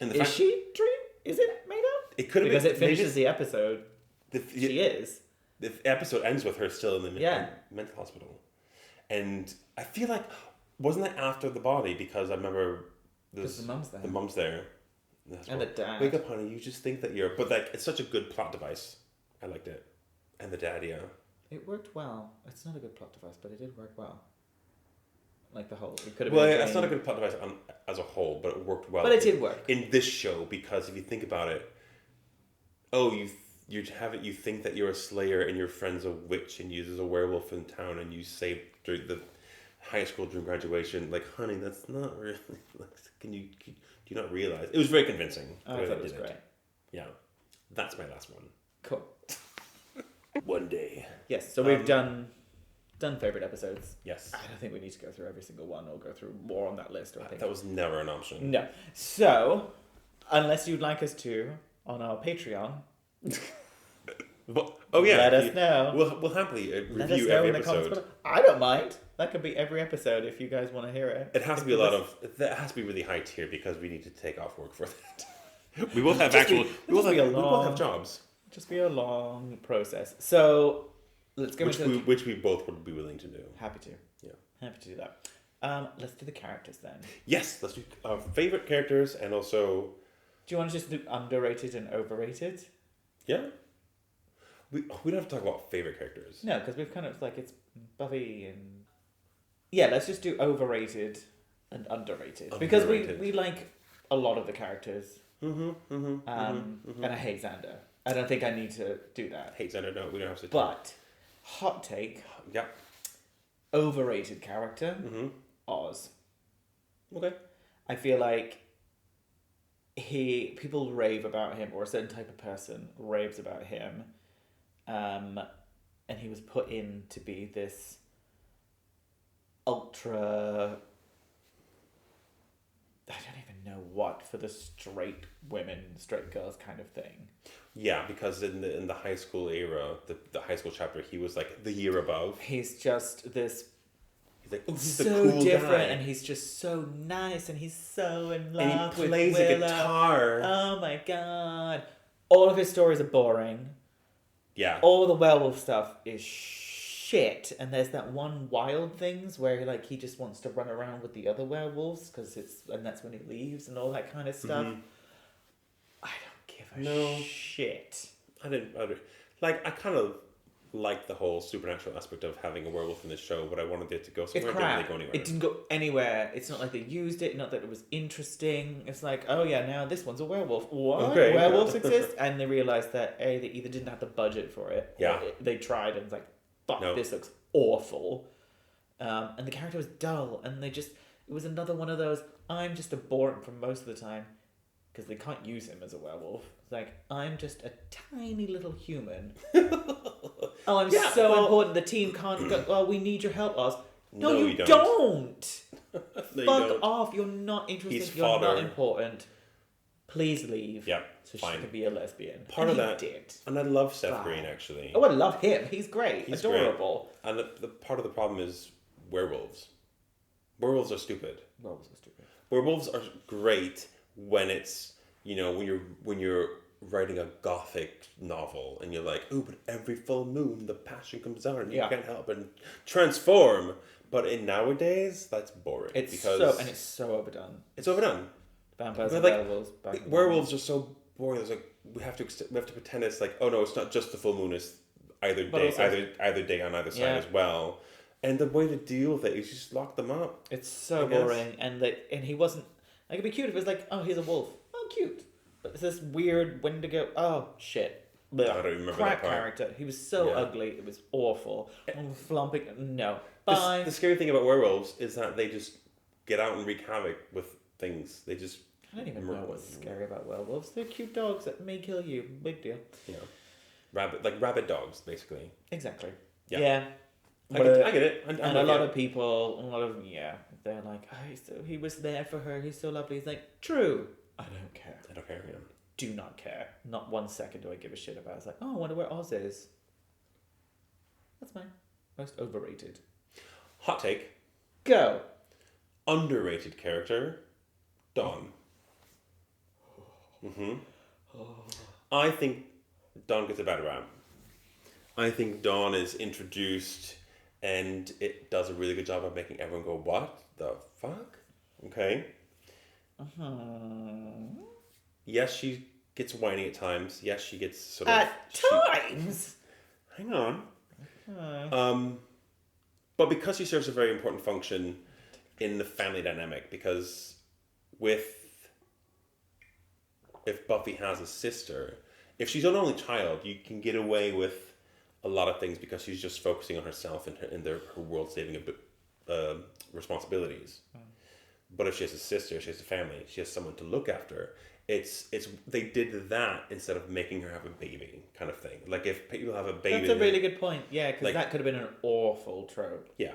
And is she dream? Is it made up? It could have because it finishes the episode. She is. The episode ends with her still in the mental hospital, and I feel like wasn't that after the body? Because I remember the mum's there. The mum's there, and the dad. Wake up, honey! You just think that you're, but like it's such a good plot device. I liked it, and the dad, It worked well. It's not a good plot device, but it did work well. Like the whole, it could have been. Well, it's not a good plot device as a whole, but it worked well. But it did work in this show because if you think about it. You think that you're a Slayer and your friend's a witch and there's a werewolf in town and you saved the high school during graduation. Like, honey, that's not really... do you not realize? It was very convincing. I thought it was great. Yeah. That's my last one. Cool. One day. Yes, so we've done favourite episodes. Yes. I don't think we need to go through every single one or go through more on that list. That was never an option. No. So, unless you'd like us to... on our Patreon. Let us know. We'll happily review every episode. I don't mind. That could be every episode if you guys want to hear it. It has to be that has to be really high tier because we need to take off work for that. We will have we will have jobs. Just be a long process. So let's go into which we both would be willing to do. Happy to. Yeah. Happy to do that. Let's do the characters then. Yes, let's do our favorite characters and also. Do you want to just do underrated and overrated? Yeah. We don't have to talk about favorite characters. No, because we've kind of like it's Buffy and... Yeah, let's just do overrated and underrated. Because we like a lot of the characters. And I hate Xander. I don't think I need to do that. Hate Xander, no, we don't have to. But Hot take. Yeah. Overrated character. Mm-hmm. Oz. Okay. I feel like people rave about him, or a certain type of person raves about him, and he was put in to be this ultra, I don't even know what, for the straight girls kind of thing. Yeah, because in the high school era, the high school chapter, he was like the year above. He's just this. He's like, oh, he's so the cool different, guy. and he's just so nice, and he's so in love And he with plays a Willow. guitar. Oh my god! All of his stories are boring. Yeah. All the werewolf stuff is shit, and there's that one wild things where like he just wants to run around with the other werewolves and that's when he leaves and all that kind of stuff. Mm-hmm. I don't give a shit. I kind of like the whole supernatural aspect of having a werewolf in this show, but I wanted it to go somewhere. It's It didn't crap. really go anywhere. It didn't go anywhere. It's not like they used it. Not that it was interesting. It's like, oh yeah, now this one's a werewolf. What? Okay. Werewolves exist? And they realized that they either didn't have the budget for it. Yeah. Or they tried and it's like, fuck, No. this looks awful. And the character was dull. And it was another one of those, I'm just a boring for most of the time. Because they can't use him as a werewolf. It's like, I'm just a tiny little human. Oh, I'm so important. The team can't go. Oh, we need your help, Oz. No, you don't. No, Fuck you don't. off. You're not interested. He's You're fodder. not important. Please leave. Yeah, So fine. she can be a lesbian. Part and of he that, did. and I love Seth Wow. Green actually. Oh, I love him. He's great. He's Adorable. Great. And the part of the problem is werewolves. Werewolves are stupid. Werewolves are stupid. Werewolves are great when it's, when you're writing a gothic novel and you're like, oh, but every full moon the passion comes out and you can't help but transform. But in nowadays, that's boring. It's so overdone. It's overdone. Vampires But and like, werewolves. werewolves are so boring. It's like we have to pretend it's like, oh no, it's not just the full moon. It's either day on either side as well. And the way to deal with it is just lock them up. It's so boring, and he wasn't. Like, it'd be cute if it was like, oh, he's a wolf. Oh, cute. But it's this weird Wendigo. Oh shit. I don't remember crap that part. character. He was so ugly. It was awful. Flumping. No. Bye. The scary thing about werewolves is that they just get out and wreak havoc with things. They just. I don't even know what's scary about werewolves. They're cute dogs that may kill you. Big deal. Yeah. Rabbit dogs, basically. Exactly. Yeah. I get it. And a lot of people, they're like, oh, he was there for her. He's so lovely. He's like, true. I don't care. Yeah. Do not care. Not 1 second do I give a shit about it. It's like, oh, I wonder where Oz is. That's mine. Most overrated. Hot take. Go. Underrated character. Dawn. I think Dawn gets a bad rap. I think Dawn is introduced and it does a really good job of making everyone go, what the fuck? Okay. Yes, she gets whiny at times. Yes, she gets sort of... At times? Hang on. But because she serves a very important function in the family dynamic, because if Buffy has a sister, if she's an only child, you can get away with a lot of things because she's just focusing on herself and her world-saving responsibilities. But if she has a sister, she has a family, she has someone to look after, they did that instead of making her have a baby kind of thing. Like if people have a baby... That's a really good point. Yeah, because that could have been an awful trope. Yeah.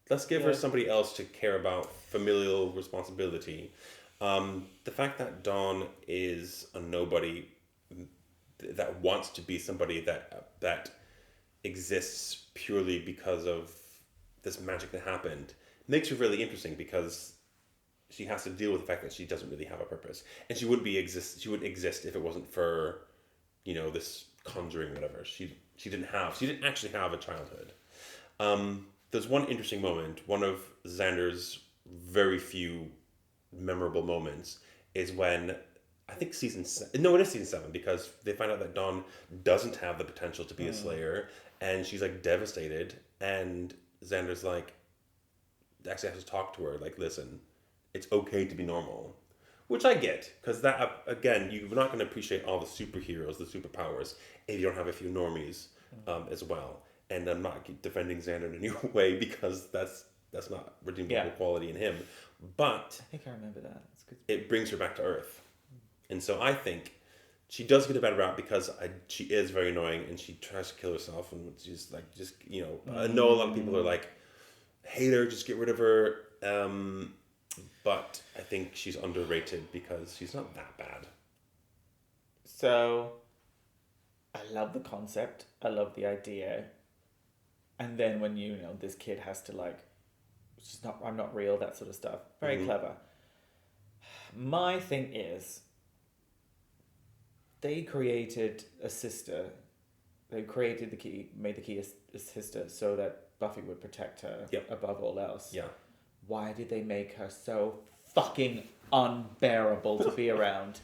Let's give her somebody else to care about familial responsibility. The fact that Dawn is a nobody that wants to be somebody that exists purely because of this magic that happened makes her really interesting because she has to deal with the fact that she doesn't really have a purpose, and she wouldn't exist if it wasn't for this conjuring whatever. She didn't actually have a childhood. There's one interesting moment. One of Xander's very few memorable moments is when I think it is season 7 because they find out that Dawn doesn't have the potential to be a Slayer, and she's like devastated, and Xander's like actually has to talk to her like, listen, it's okay to be normal, which I get because that again, you're not going to appreciate all the superheroes, the superpowers if you don't have a few normies as well. and I'm not defending Xander in any way because that's not redeemable quality in him. But I think I remember that. It's good. It brings her back to earth, and so I think she does get a bad rap because she is very annoying and she tries to kill herself, and she's like, just, you know, I know a lot of people are like, hate her, just get rid of her. But I think she's underrated because she's not that bad. So, I love the concept. I love the idea. And then when you know this kid has to like, I'm not real, that sort of stuff. Very clever. My thing is, they created a sister. They created the key, made the key a sister so that Buffy would protect her above all else. Yeah. Why did they make her so fucking unbearable to be around?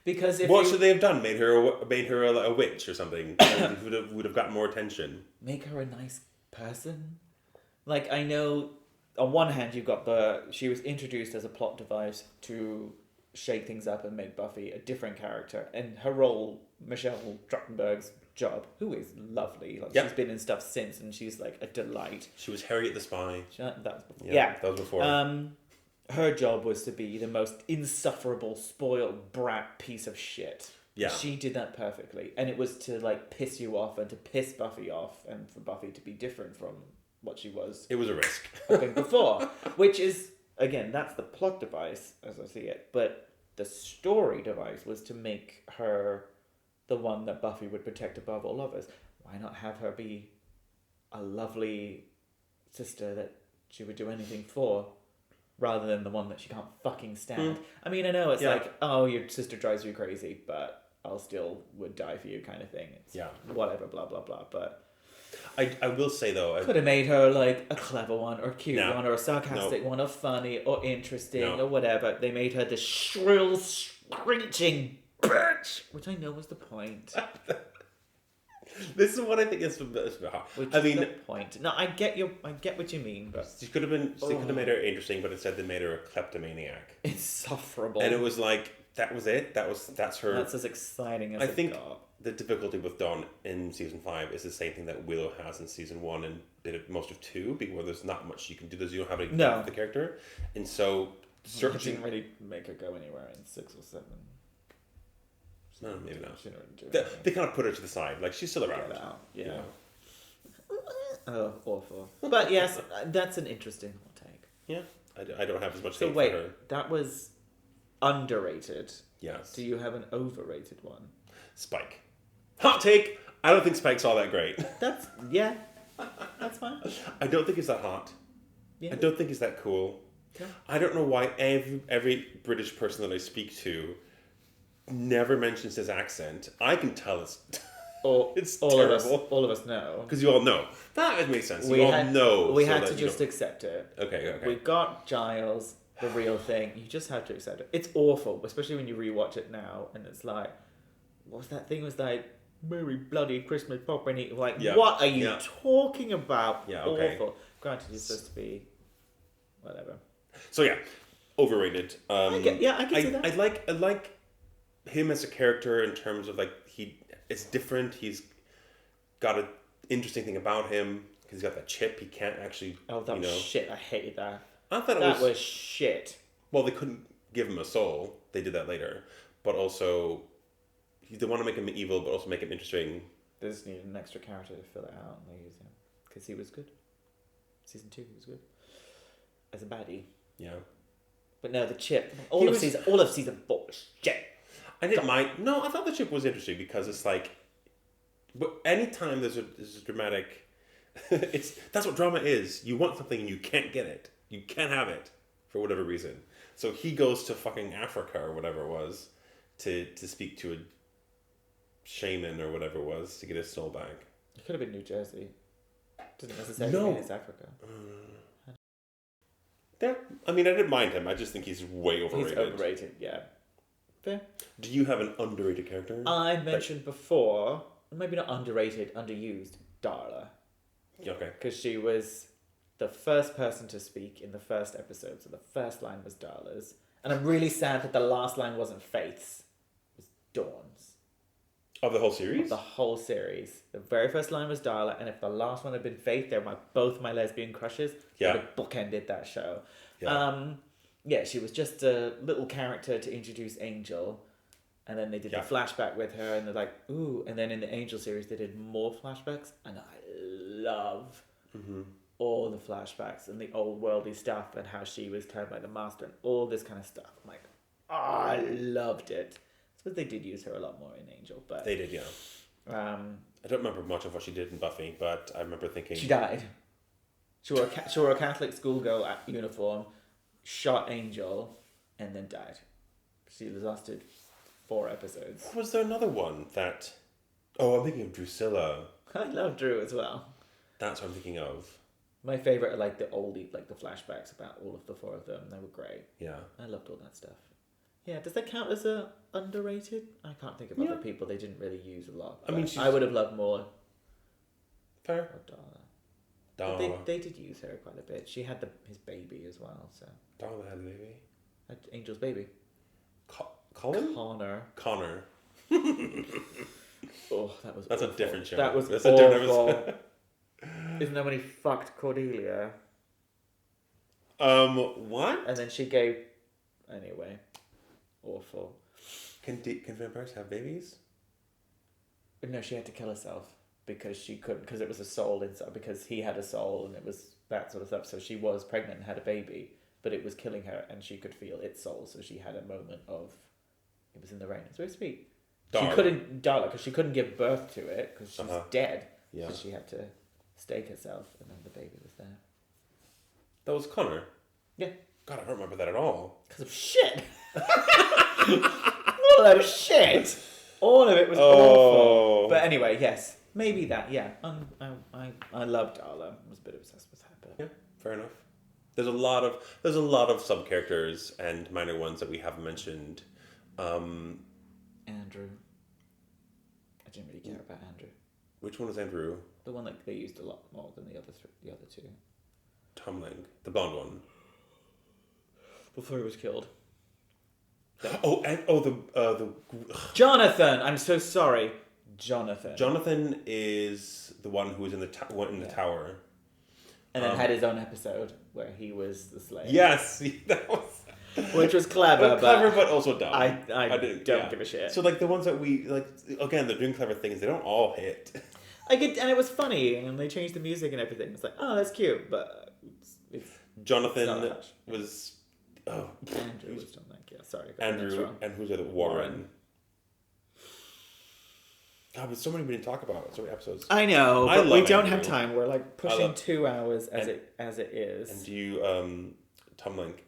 Because if what should they have done? Made her a witch or something? would have gotten more attention. Make her a nice person. Like, I know, on one hand, you've got she was introduced as a plot device to shake things up and make Buffy a different character. And her role, Michelle Trachtenberg's job, who is lovely. Like, she's been in stuff since, and she's like a delight. She was Harriet the Spy. That was before. That was before. Her job was to be the most insufferable, spoiled brat piece of shit. Yeah. She did that perfectly. And it was to like piss you off and to piss Buffy off and for Buffy to be different from what she was. It was a risk. Before. Which is, again, that's the plot device as I see it. But the story device was to make her the one that Buffy would protect above all others. Why not have her be a lovely sister that she would do anything for, rather than the one that she can't fucking stand? I mean, I know it's like, oh, your sister drives you crazy, but I'll still would die for you kind of thing. It's whatever, blah, blah, blah. But I will say, though, could have made her like a clever one or a cute one or a sarcastic one or funny or interesting or whatever. They made her the shrill, screeching bitch, which I know was the point. This is what I think is the the point. No, I get what you mean, but she could have made her interesting, but instead they made her a kleptomaniac. Insufferable. And it was like, that was it. That's her. That's as exciting as I think the difficulty with Dawn in season 5 is the same thing that Willow has in season 1 and most of 2, because there's not much you can do. You don't have any depth of the character, and so searching didn't really make her go anywhere in 6 or 7. No, maybe not. They kind of put her to the side. Like, she's still around. Yeah. You know? Oh, awful. But yes, that's an interesting hot take. Yeah. I don't have as much so hate wait, for her. that was underrated. Yes. Do you have an overrated one? Spike. Hot take! I don't think Spike's all that great. That's fine. I don't think he's that hot. Yeah. I don't think he's that cool. Yeah. I don't know why every British person that I speak to never mentions his accent. I can tell it's terrible. All of us know. Because you all know. That makes sense. We had to you just accept it. Okay. We got Giles, the real thing. You just have to accept it. It's awful, especially when you rewatch it now, and it's like, what was that thing? It was like, Merry bloody Christmas pop, and like, what are you talking about? Yeah, okay. Awful. Granted, he's supposed to be whatever. So overrated. I can see that. I like him as a character in terms of like it's different. He's got an interesting thing about him because he's got that chip. He can't actually. Oh, that was shit! I hated that. I thought that was shit. Well, they couldn't give him a soul. They did that later, but also they want to make him evil, but also make him interesting. They just needed an extra character to fill it out, and they used him because he was good. Season 2, he was good as a baddie. Yeah. But no, the chip. All of season 4 was shit. I didn't mind. No, I thought the chip was interesting because it's like, but anytime there's a dramatic, that's what drama is. You want something and you can't get it. You can't have it for whatever reason. So he goes to fucking Africa or whatever it was to speak to a shaman or whatever it was to get his soul back. It could have been New Jersey. Doesn't necessarily mean it's Africa. Yeah, I mean, I didn't mind him. I just think he's way overrated. He's overrated, yeah. Fair. Do you have an underrated character? I mentioned before, maybe not underrated, underused, Darla. Okay. Because she was the first person to speak in the first episode, so the first line was Darla's. And I'm really sad that the last line wasn't Faith's. It was Dawn's. Of the whole of series? the whole series. The very first line was Darla, and if the last one had been Faith, they're both my lesbian crushes. Yeah. Would have bookended that show. Yeah. Yeah, she was just a little character to introduce Angel, and then they did Yeah. the flashback with her, and they're like, ooh, and then in the Angel series they did more flashbacks, and I love all the flashbacks and the old worldy stuff and how she was turned by the Master and all this kind of stuff. I'm like, I loved it. But they did use her a lot more in Angel, but They did, yeah. I don't remember much of what she did in Buffy, but I remember thinking... she died. She wore a Catholic schoolgirl uniform, shot Angel, and then died. She lasted 4 episodes. Was there another one that... Oh, I'm thinking of Drusilla. I love Drew as well. That's what I'm thinking of. My favourite are like the oldie, like the flashbacks about all of the 4 of them. They were great. Yeah. I loved all that stuff. Yeah, does that count as a underrated? I can't think of other people they didn't really use a lot. I mean, I would have loved more Fair. of Darla. But Darla. they did use her quite a bit. She had his baby as well, so Darla had a baby. Angel's baby. Colin? Connor. Oh, that was That's awful. a different show. That was That's awful. Isn't that when he fucked Cordelia? What? And then she gave... Anyway. Awful. Can vampires have babies? No, she had to kill herself because she couldn't, because it was a soul inside, because he had a soul and it was that sort of stuff. So she was pregnant and had a baby, but it was killing her and she could feel its soul. So she had a moment of, it was in the rain. It's very sweet. Darla. She couldn't, Darla, because she couldn't give birth to it because she's dead. Yeah. So she had to stake herself and then the baby was there. That was Connor? Yeah. God, I don't remember that at all. Because of shit. All of shit. All of it was awful. But anyway, yes, maybe that. Yeah, I loved Darla. I was a bit obsessed with her. But... Yeah, fair enough. There's a lot of sub characters and minor ones that we haven't mentioned. Andrew. I didn't really care about Andrew. Which one was Andrew? The one that they used a lot more than the other two. Tomling, the blonde one. Before he was killed. The Jonathan. I'm so sorry, Jonathan. Jonathan is the one who was in the tower, and then had his own episode where he was the slave. Yes, that was, which was clever, but also dumb. I don't give a shit. So like the ones that we like, again, they're doing clever things. They don't all hit. And it was funny, and they changed the music and everything. It's like, oh, that's cute, but it's Jonathan was. Oh, Andrew was John. Yeah, sorry. Andrew and who's the other? Warren. God, but so many we didn't talk about. So many episodes. I know, but we don't Andrew. have time. We're like pushing 2 hours as it is. And do you, Tom Link?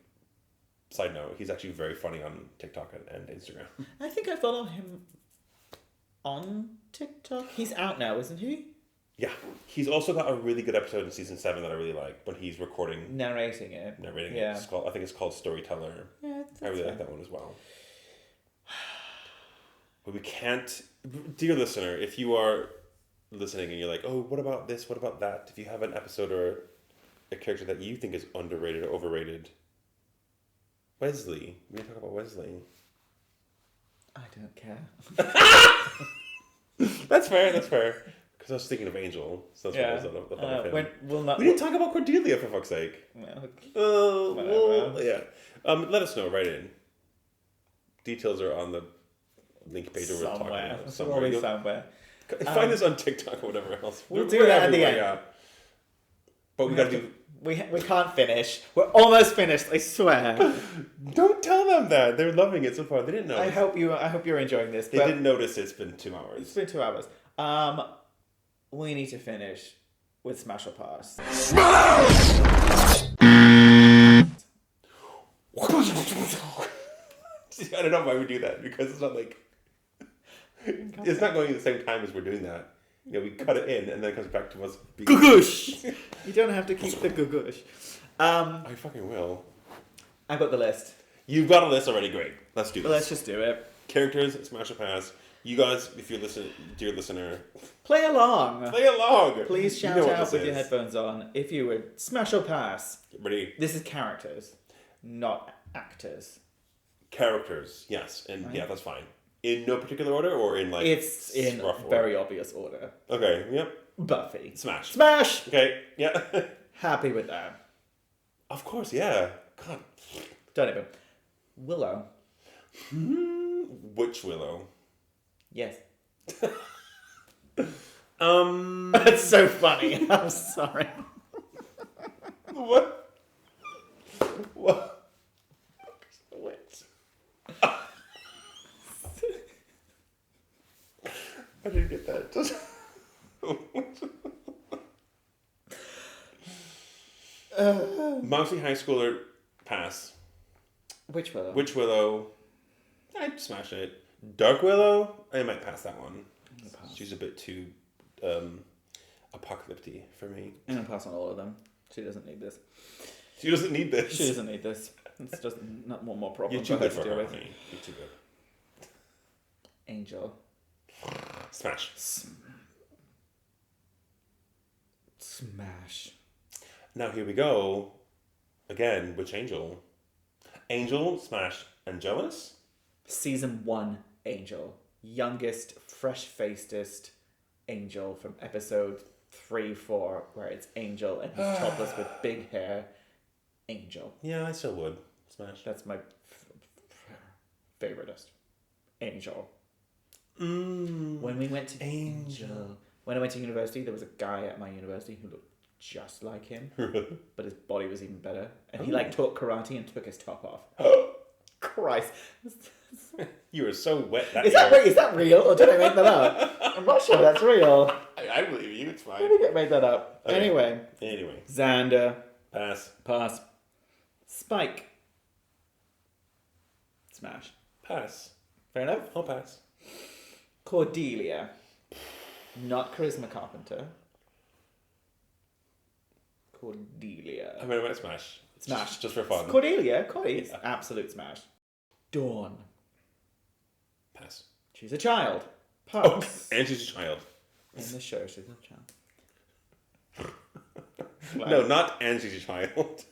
Side note: he's actually very funny on TikTok and Instagram. I think I follow him on TikTok. He's out now, isn't he? Yeah, he's also got a really good episode in season 7 that I really like when he's narrating it. Yeah. I think it's called Storyteller. Yeah, I really like that one as well. But we can't, dear listener, if you are listening and you're like, oh, what about this? What about that? If you have an episode or a character that you think is underrated or overrated, Wesley. We can talk about Wesley. I don't care. That's fair. Because I was thinking of Angel, so that's why I was on the We didn't talk about Cordelia, for fuck's sake. Yeah. Let us know, write in. Details are on the link page where we're talking about. Somewhere. Find us on TikTok or whatever else. We'll do that at the end. Yeah. But we gotta do... We can't finish. We're almost finished, I swear. Don't tell them that. They're loving it so far. They didn't know. I hope you're enjoying this. They didn't notice it's been 2 hours. It's been 2 hours. We need to finish with Smash or Pass. I don't know why we do that, because it's not like... It's not going at the same time as we're doing that. You know, we cut it in, and then it comes back to us being... Gugush! You don't have to keep the gugush. I fucking will. I've got the list. You've got a list already, great. Let's do this. Let's just do it. Characters, Smash or Pass. You guys, if you listen, dear listener... Play along! Please shout out with your headphones on if you would Smash or Pass. Ready? This is characters, not actors. Characters, yes. And right? yeah, that's fine. In no particular order, or in like It's in rough order? very obvious order. Okay, yep. Buffy. Smash. Smash! Okay, yeah. Happy with that. Of course, yeah. God. Don't even. Willow. Which Willow? Yes. Um. That's so funny. I'm sorry. What? What? Which? I didn't get that. Mousy High Schooler, pass. Which Willow? Witch Willow, I'd smash it. Dark Willow, I might pass that one. She's a bit too apocalyptic for me. I'm going to pass on all of them. She doesn't need this. She doesn't need this. She doesn't need this. It's just not one more problem You're too for her good to for deal her, with. honey. You're too good. Angel. Smash. Smash. Now here we go. Again, Witch Angel. Angel, smash, and jealous? Season 1 Angel. Youngest, fresh-facedest Angel from episode 3-4, where it's Angel and he's topless with big hair. Angel. Yeah, I still would. Smash. That's my favoriteest. Angel. When we went to Angel. When I went to university, there was a guy at my university who looked just like him, but his body was even better. And he like taught karate and took his top off. Christ. You were so wet that Is year. that real or did I make that up? I'm not sure that's real. I believe you, it's fine. I think I made that up. Okay. Anyway. Xander. Pass. Pass. Spike. Smash. Pass. Fair enough. I'll pass. Cordelia. Not Charisma Carpenter. Cordelia. I mean, I might smash. Smash. Just for fun. Cordelia. Cordy. Yeah. Absolute smash. Dawn. Pass. She's a child. Oh, Pass. and she's a child. In the show, she's a child. No, not and she's a child.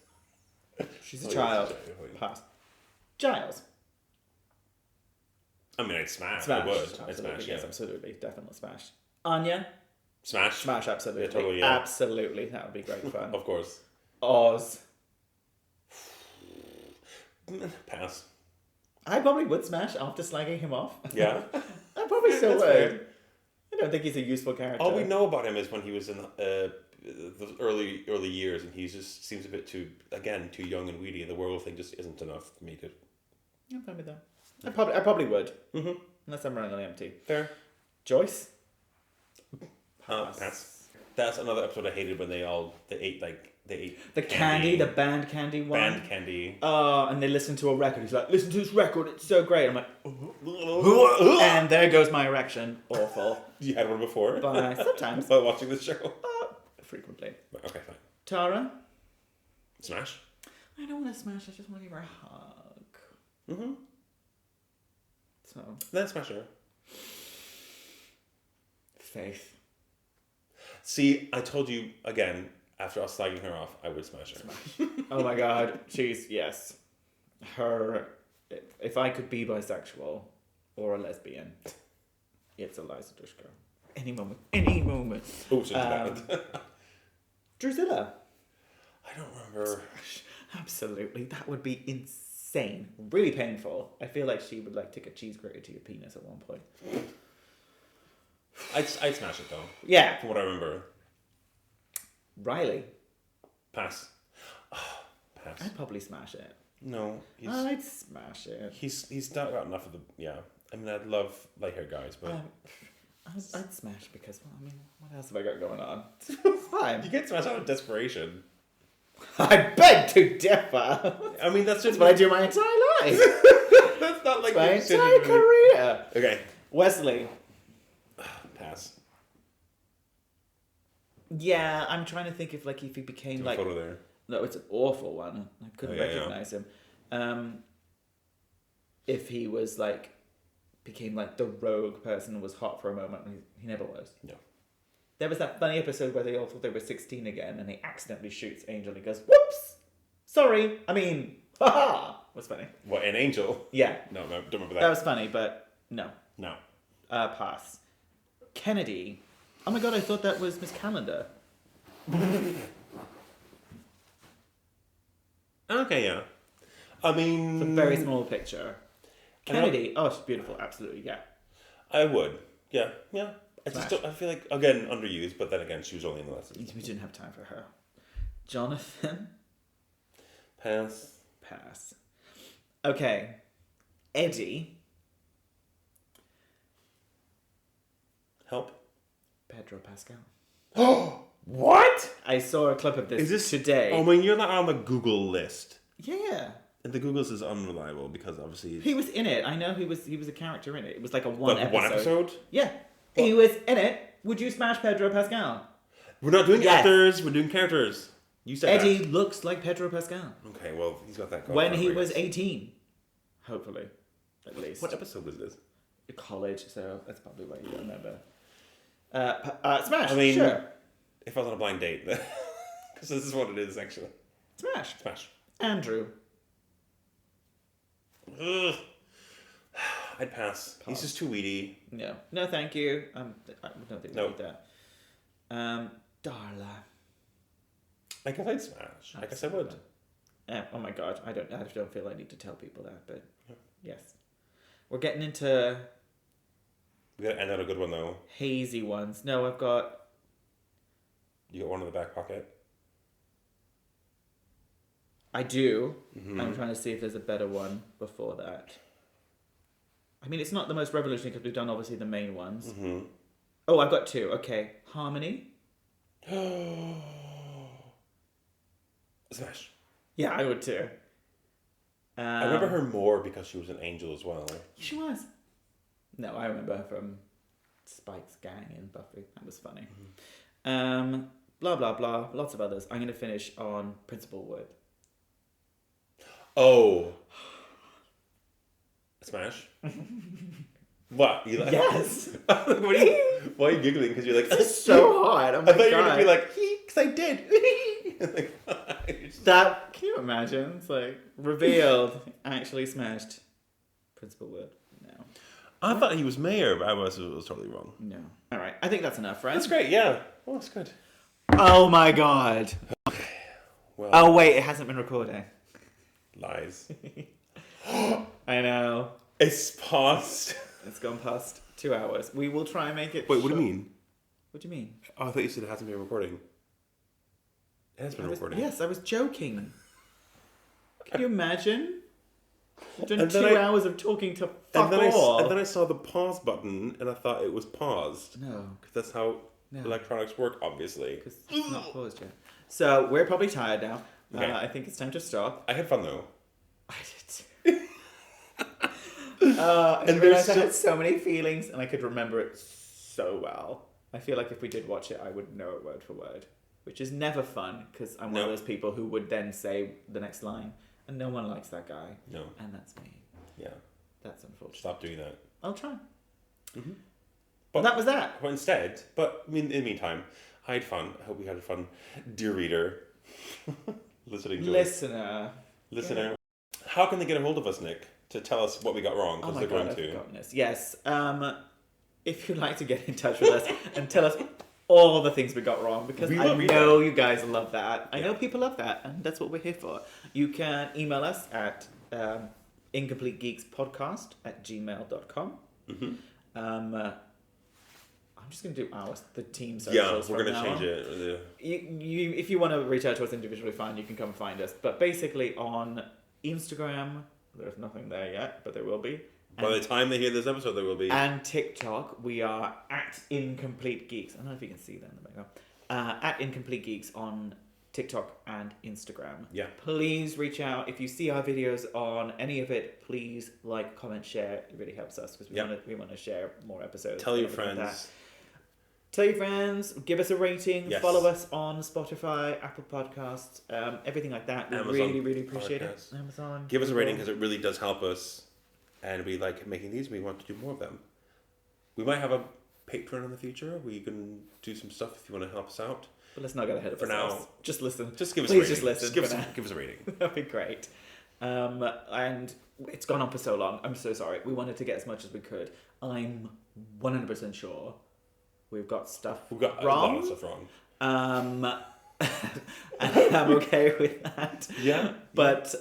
She's a Oh, child. yeah, she's a child. Pass. Giles. I mean, I'd smash. Smash. I would. I'd Absolutely. smash, Yes, yeah. absolutely. Definitely smash. Anya. Smash. Smash, absolutely. Yeah, totally, yeah. Absolutely. That would be great fun. Of course. Oz. Pass. I probably would smash after slagging him off. Yeah. I probably still That's would. fair. I don't think he's a useful character. All we know about him is when he was in the early years, and he just seems a bit too young and weedy. The werewolf thing just isn't enough to make it. I'm fine with that. I probably would. Mm-hmm. Unless I'm running on empty. Fair. Joyce? Pass. That's another episode I hated when they ate The candy, the band candy one. band candy. And they listen to a record. He's like, listen to this record, it's so great. I'm like, and there goes my erection. Awful. You had one before? But sometimes. While watching this show? Frequently. Okay, fine. Tara? Smash? I don't want to smash, I just want to give her a hug. Mm-hmm. So. Then smash her. Faith. See, I told you, again, after us slagging her off, I would smash her. Oh my god, yes. Her, if I could be bisexual or a lesbian, it's Eliza Dushku. Any moment. Oh, so bad. Drusilla. I don't remember. Absolutely, that would be insane. Really painful. I feel like she would like take a cheese grater to your penis at one point. I'd smash it though. Yeah. From what I remember. Riley. Pass. Pass. I'd probably smash it. No. I'd smash it. He's not got enough of the... Yeah. I mean, I'd love light hair guys, but... I'd smash because, well, I mean, what else have I got going on? It's fine. You get smashed out of desperation. I beg to differ. I mean, that's just... That's what I do my entire life. That's not like... My you said entire you would- career. Okay. Wesley. Pass. Yeah, I'm trying to think if he became Do a photo there. No, it's an awful one. I couldn't Oh, yeah, recognize him. If he was became the rogue person and was hot for a moment, and he never was. No. There was that funny episode where they all thought they were 16 again, and he accidentally shoots Angel. And he goes, "Whoops, sorry. I mean, haha." Was funny. What, an angel? Yeah, No, don't remember that. that was funny, but no. No. Pass. Kennedy. Oh my god, I thought that was Miss Calendar. Okay, yeah. I mean... It's a very small picture. Kennedy. Oh, she's beautiful. Absolutely, yeah. I would. Yeah, yeah. I Smash. I feel like, again, underused, but then again, she was only in the lessons. We didn't have time for her. Jonathan. Pass. Pass. Okay. Eddie. Help. Pedro Pascal. Oh, what? I saw a clip of this, Is this today. Oh, I mean, you're not on the Google list. Yeah. And the Google's is unreliable because obviously... He was in it. I know he was a character in it. It was like a one episode. One episode? Yeah. He was in it. Would you smash Pedro Pascal? We're not doing Yes. actors, we're doing characters. You said Eddie looks like Pedro Pascal. that. Okay, well, he's got that going When for he him, I was guess. 18. Hopefully. At least. What episode was this? College, so that's probably why you don't remember. Smash. I mean, sure. if I was on a blind date, because this is what it is, actually. Smash. Smash. Andrew. Ugh. I'd pass. He's just too weedy. No. No, thank you. I don't think we No. need that. Darla. I guess I'd smash. I guess I would. Oh my god, I don't feel I need to tell people that, but yes. We're getting into We gotta end on a good one, though. hazy ones. No, I've got... You got one in the back pocket? I do. Mm-hmm. I'm trying to see if there's a better one before that. I mean, it's not the most revolutionary because we've done obviously the main ones. Mm-hmm. Oh, I've got two. Okay. Harmony. Smash. Yeah, I would too. I remember her more because she was an angel as well. She was. No, I remember her from Spike's gang in Buffy. That was funny. Mm-hmm. Blah, blah, blah. Lots of others. I'm going to finish on Principal Wood. Oh. Smash. What? You like? Yes! Why are you giggling? Because you're like, It's so hard. Oh my I thought you were God. going to be like, because I did. That, can you imagine? It's like, revealed, actually smashed Principal Wood. No. I thought he was mayor, but I was totally wrong. No. All right. I think that's enough, right? That's great, yeah. Well, that's good. Oh my God. Well, Oh wait, it hasn't been recording. lies. I know. It's paused. It's gone past 2 hours. We will try and make it. Wait, what do you mean? What do you mean? Oh, I thought you said it hasn't been recording. It has been recording. Yes, I was joking. Can you imagine? We've done And 2 then hours of talking to And fuck then, all. and then I saw the pause button, and I thought it was paused. No, Because that's how No. electronics work, obviously. because it's not paused yet. So we're probably tired now. Okay. I think it's time to stop. I had fun, though. I did too. And I And realized there's I had so many feelings and I could remember it so well. I feel like if we did watch it, I would know it word for word, which is never fun because I'm one of No. those people who would then say the next line, and no one likes that guy, No. and that's me. Yeah. That's unfortunate. Stop doing that. I'll try. Mm-hmm. But that was that. But instead, I mean, in the meantime, I had fun. I hope you had fun, dear reader. Listening to Listener. Listener. How can they get a hold of us, Nick, to tell us what we got wrong? Oh Because my they're God, going I've to. forgotten this. Yes. If you'd like to get in touch with us and tell us all the things we got wrong, because We I will read know you guys love that. I Yeah. know people love that, and that's what we're here for. You can email us at incompletegeekspodcast@gmail.com. Mm-hmm. I'm just going to do ours, the team Yeah, socials. we're from going to now change on. it. You, if you want to reach out to us individually, fine, you can come find us. But basically on Instagram, there's nothing there yet, but there will be. By the time they hear this episode, there will be. And TikTok, we are at Incomplete Geeks. I don't know if you can see that in the background. At Incomplete Geeks on TikTok and Instagram. Yeah. Please reach out. If you see our videos on any of it, please like, comment, share. It really helps us because we want to share more episodes. Tell your and everything like friends. that. Tell your friends. Give us a rating. Yes. Follow us on Spotify, Apple Podcasts, everything like that. We Amazon really, really appreciate Podcasts. it. Amazon. Give us a rating Google. because it really does help us. And we like making these. We want to do more of them. We might have a Patreon in the future where you can do some stuff if you want to help us out. But let's not get ahead of For ourselves. now, Just listen. Just give us Please a rating. just listen give for us, now. give us a rating. That'd be great. And it's gone on for so long. I'm so sorry. We wanted to get as much as we could. I'm 100% sure we've got stuff We've got wrong. a lot of stuff wrong. And I'm okay with that. Yeah. But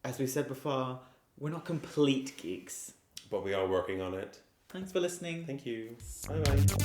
as we said before, we're not complete geeks. But we are working on it. Thanks for listening. Thank you. Bye-bye.